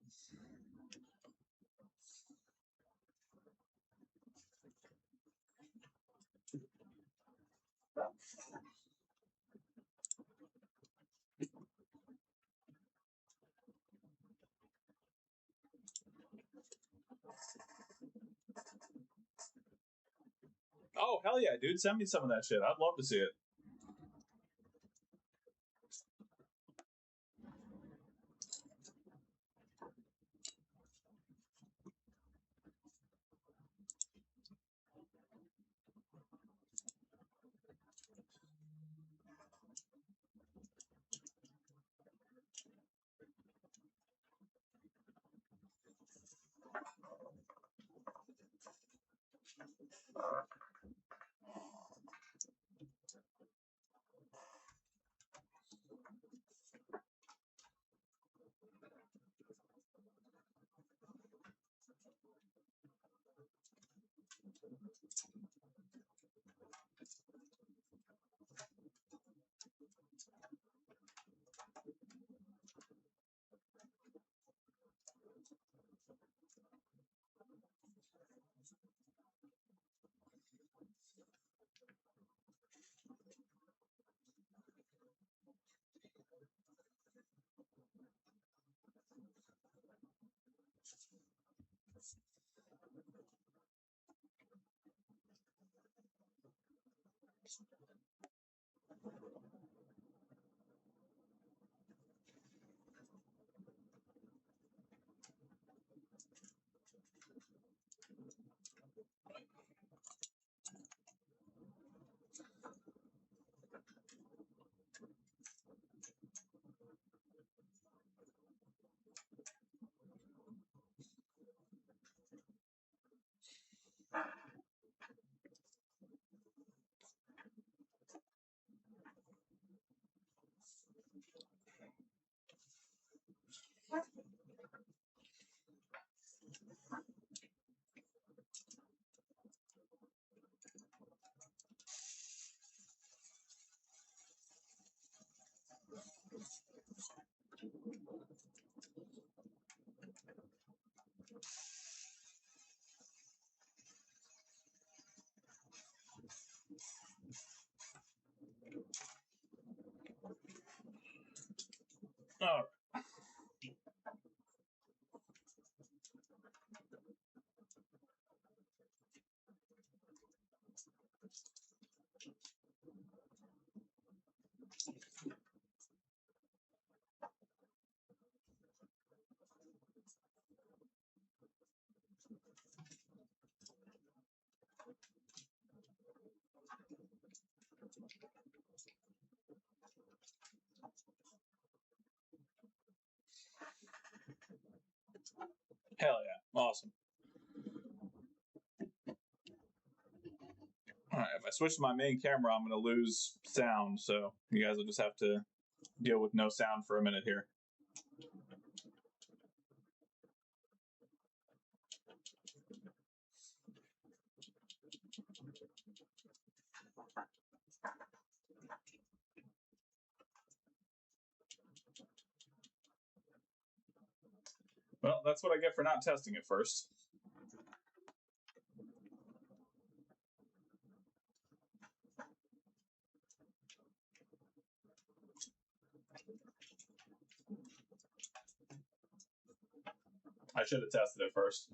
Oh, hell yeah, dude. Send me some of that shit. I'd love to see it. All right. Hell yeah. Awesome. All right, if I switch to my main camera, I'm going to lose sound, so you guys will just have to deal with no sound for a minute here. Well, that's what I get for not testing it first. I should have tested it first.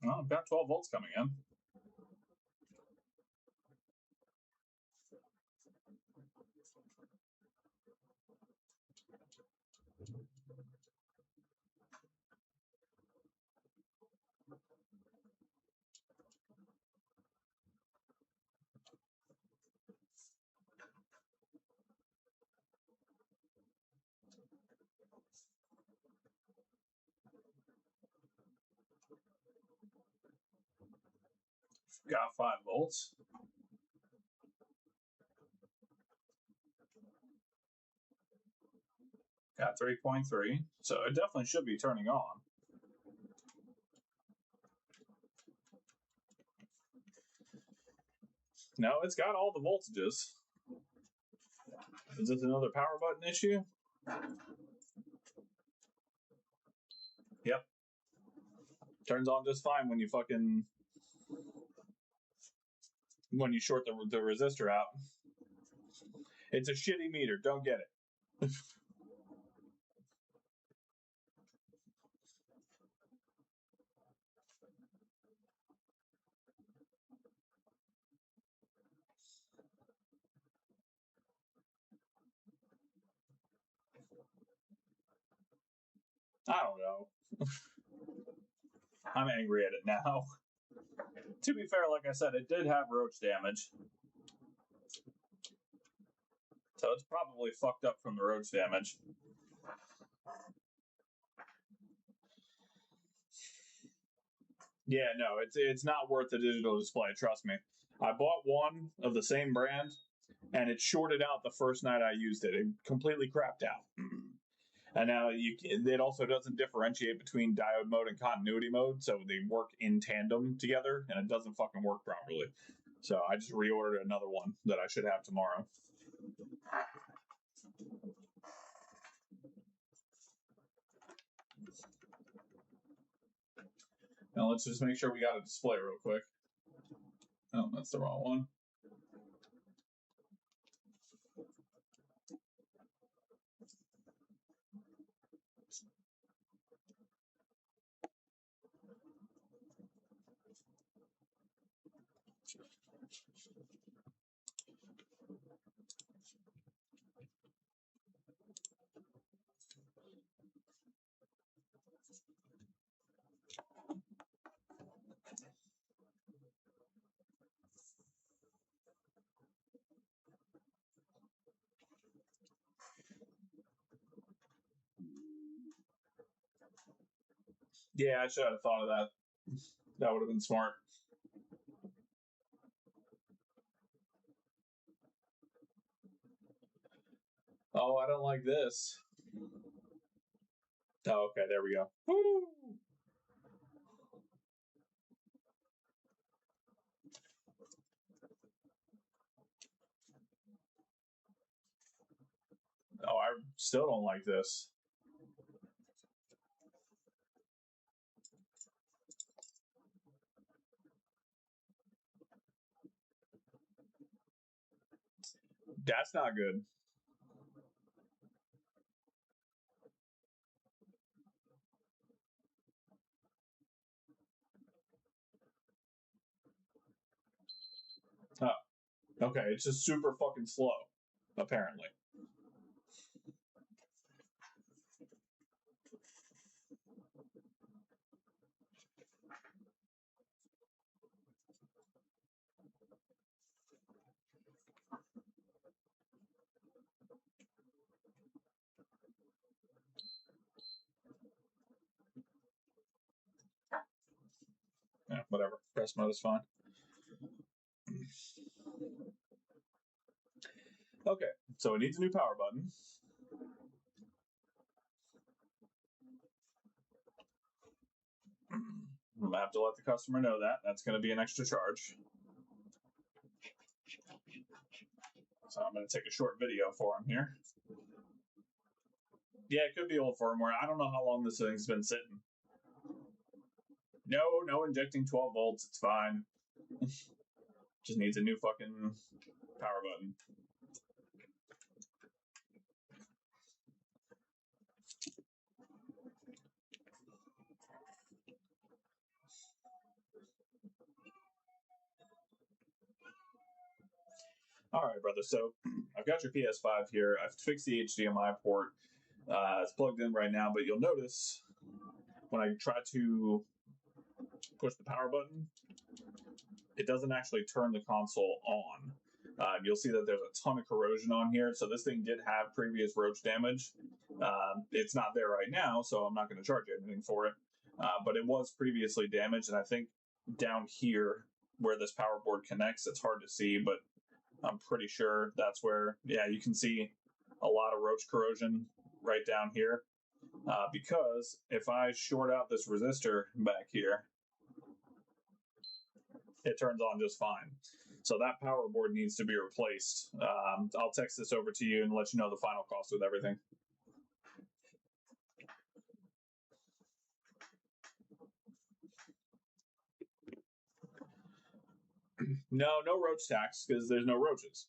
Well, I've got 12 volts coming in. Got 5 volts. Got 3.3, so it definitely should be turning on. No, it's got all the voltages. Is this another power button issue? Yep. Turns on just fine when you short the resistor out. It's a shitty meter. Don't get it. I don't know. I'm angry at it now. To be fair, like I said, it did have roach damage. So it's probably fucked up from the roach damage. Yeah, no, it's not worth the digital display, trust me. I bought one of the same brand, and it shorted out the first night I used it. It completely crapped out. And now it also doesn't differentiate between diode mode and continuity mode, so they work in tandem together, and it doesn't fucking work properly. So I just reordered another one that I should have tomorrow. Now let's just make sure we got a display real quick. Oh, that's the wrong one. Yeah, I should have thought of that. That would have been smart. Oh, I don't like this. Oh, okay, there we go. Woo! Oh, I still don't like this. That's not good. Okay, it's just super fucking slow, apparently. Yeah, whatever. Press mode is fine. Okay, so it needs a new power button. I'm gonna have to let the customer know that. That's gonna be an extra charge. So I'm gonna take a short video for him here. Yeah, it could be old firmware. I don't know how long this thing's been sitting. No injecting 12 volts. It's fine. Just needs a new fucking power button. All right, brother. So I've got your PS5 here. I've fixed the HDMI port. It's plugged in right now, but you'll notice when I try to push the power button, it doesn't actually turn the console on. You'll see that there's a ton of corrosion on here. So this thing did have previous ROG damage. It's not there right now, so I'm not going to charge you anything for it. But it was previously damaged, and I think down here where this power board connects, it's hard to see, but I'm pretty sure that's where, yeah, you can see a lot of ROG corrosion right down here. Because if I short out this resistor back here, it turns on just fine. So that power board needs to be replaced. I'll text this over to you and let you know the final cost with everything. No ROG tax because there's no roaches.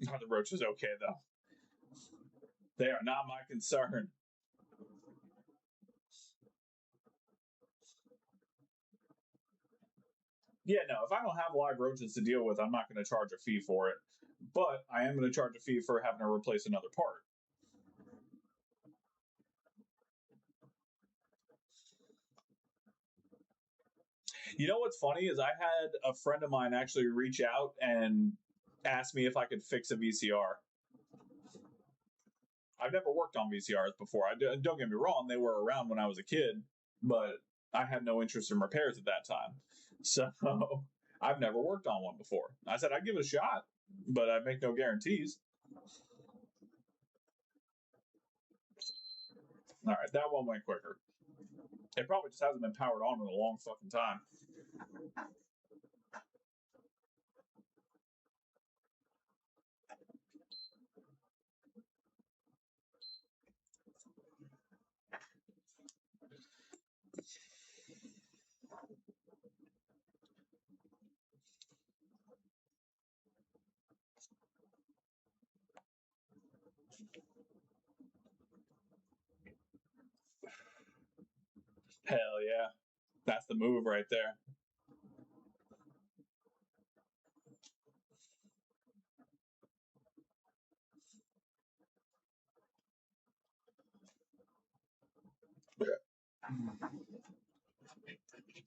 Are the roaches okay though? They are not my concern. Yeah, no, if I don't have live roaches to deal with, I'm not going to charge a fee for it. But I am going to charge a fee for having to replace another part. You know what's funny is I had a friend of mine actually reach out and ask me if I could fix a VCR. I've never worked on VCRs before. Don't get me wrong, they were around when I was a kid, but I had no interest in repairs at that time. So I've never worked on one before. I said I'd give it a shot, but I'd make no guarantees. All right, that one went quicker. It probably just hasn't been powered on in a long fucking time. Hell yeah. That's the move right there.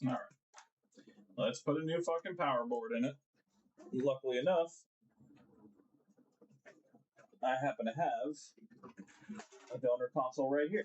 All right. Let's put a new fucking power board in it. Luckily enough, I happen to have a donor console right here.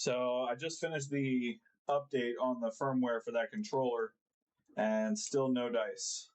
So I just finished the update on the firmware for that controller, and still no dice.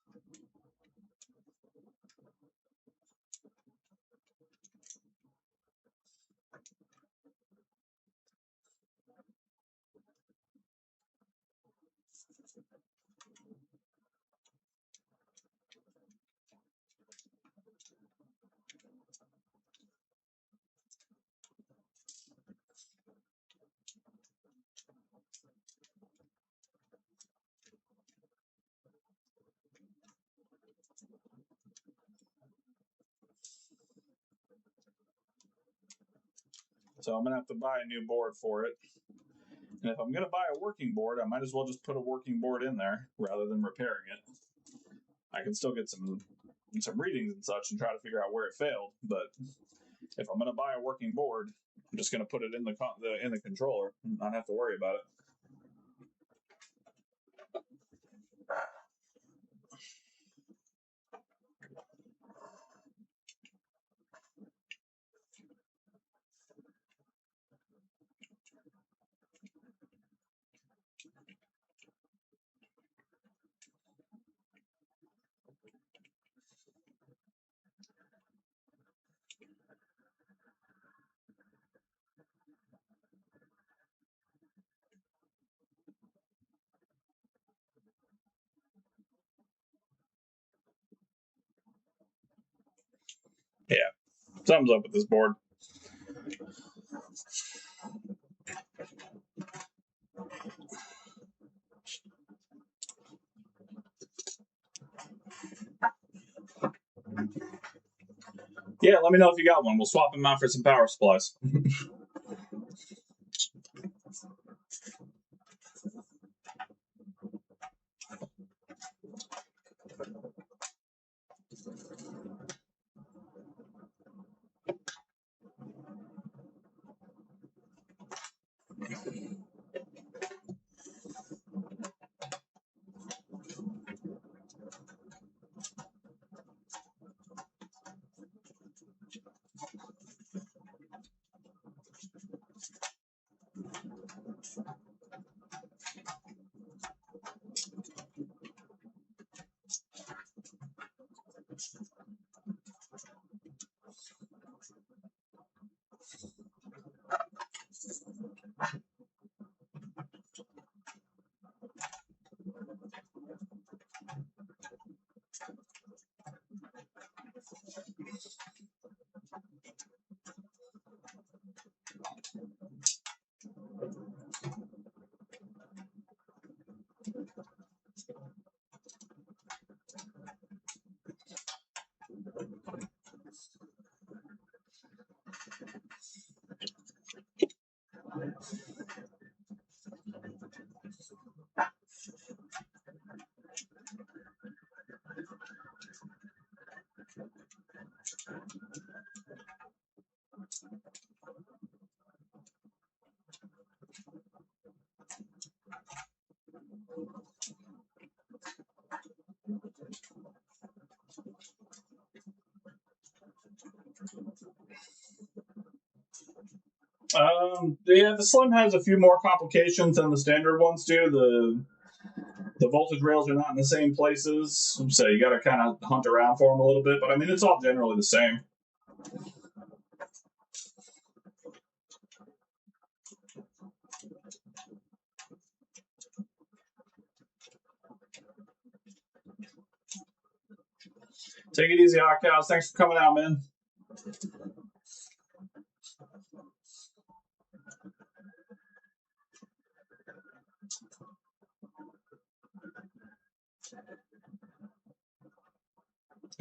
So I'm going to have to buy a new board for it. And if I'm going to buy a working board, I might as well just put a working board in there rather than repairing it. I can still get some readings and such and try to figure out where it failed. But if I'm going to buy a working board, I'm just going to put it in the controller and not have to worry about it. Yeah, something's up with this board. Yeah, let me know if you got one. We'll swap them out for some power supplies. Yeah, the Slim has a few more complications than the standard ones do. The voltage rails are not in the same places, so you got to kind of hunt around for them a little bit. But I mean, it's all generally the same. Take it easy, Hot Cows. Thanks for coming out, man.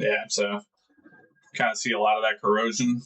Yeah, so kind of see a lot of that corrosion.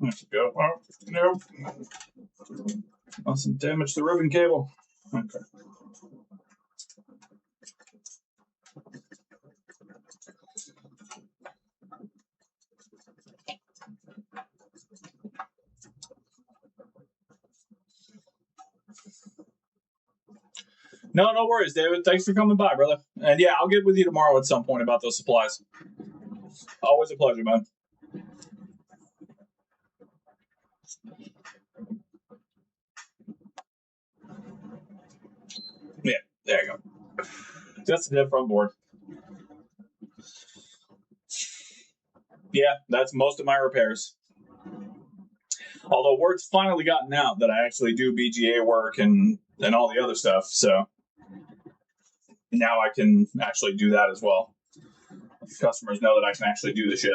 Let's go. Oh, nope. Mustn't damage the ribbon cable. Okay. No worries, David. Thanks for coming by, brother. And yeah, I'll get with you tomorrow at some point about those supplies. Always a pleasure, man. Yeah, there you go. That's the dead front board. Yeah, that's most of my repairs. Although word's finally gotten out that I actually do BGA work and all the other stuff, so now I can actually do that as well. Customers know that I can actually do the shit.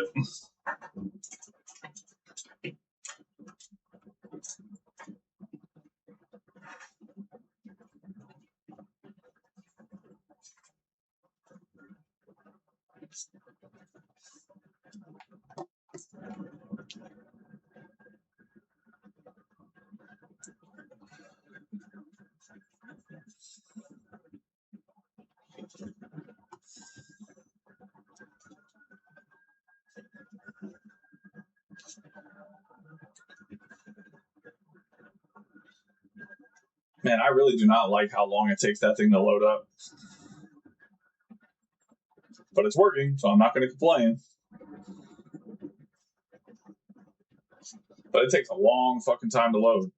Man, I really do not like how long it takes that thing to load up. But it's working, so I'm not going to complain. But it takes a long fucking time to load.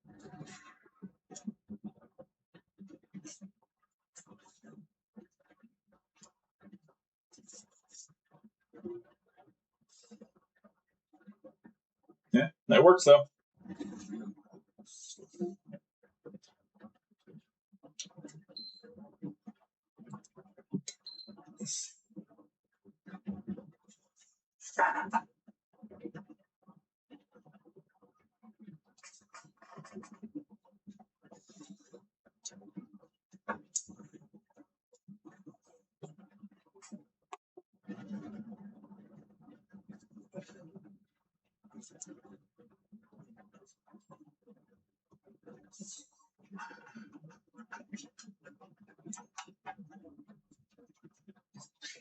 Yeah, that works though.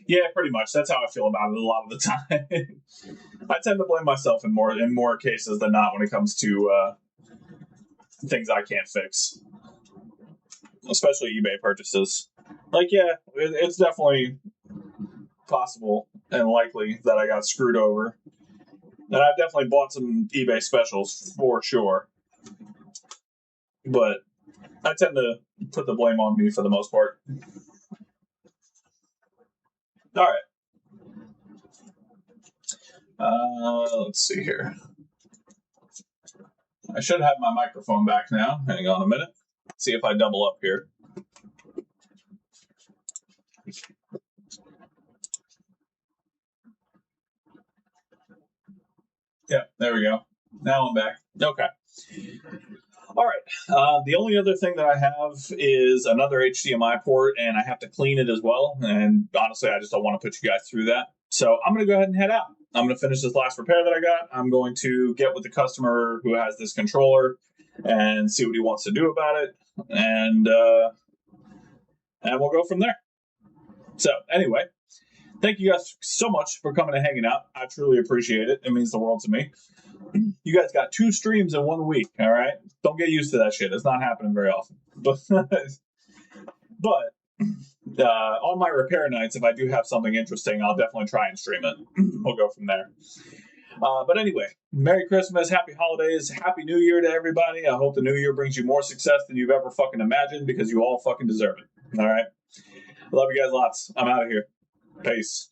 Yeah, pretty much. That's how I feel about it a lot of the time. I tend to blame myself in more cases than not when it comes to things I can't fix, especially eBay purchases. Like, yeah, it's definitely possible and likely that I got screwed over. And I've definitely bought some eBay specials for sure. But I tend to put the blame on me for the most part. All right. Let's see here. I should have my microphone back now. Hang on a minute. See if I double up here. Yeah, there we go. Now I'm back. Okay. All right. The only other thing that I have is another HDMI port, and I have to clean it as well. And honestly, I just don't want to put you guys through that. So I'm going to go ahead and head out. I'm going to finish this last repair that I got. I'm going to get with the customer who has this controller and see what he wants to do about it. And we'll go from there. So anyway, thank you guys so much for coming and hanging out. I truly appreciate it. It means the world to me. You guys got 2 streams in 1 week, all right? Don't get used to that shit. It's not happening very often. But on my repair nights, if I do have something interesting, I'll definitely try and stream it. We'll go from there. But anyway, Merry Christmas, Happy Holidays, Happy New Year to everybody. I hope the new year brings you more success than you've ever fucking imagined, because you all fucking deserve it. All right? Love you guys lots. I'm out of here. Peace.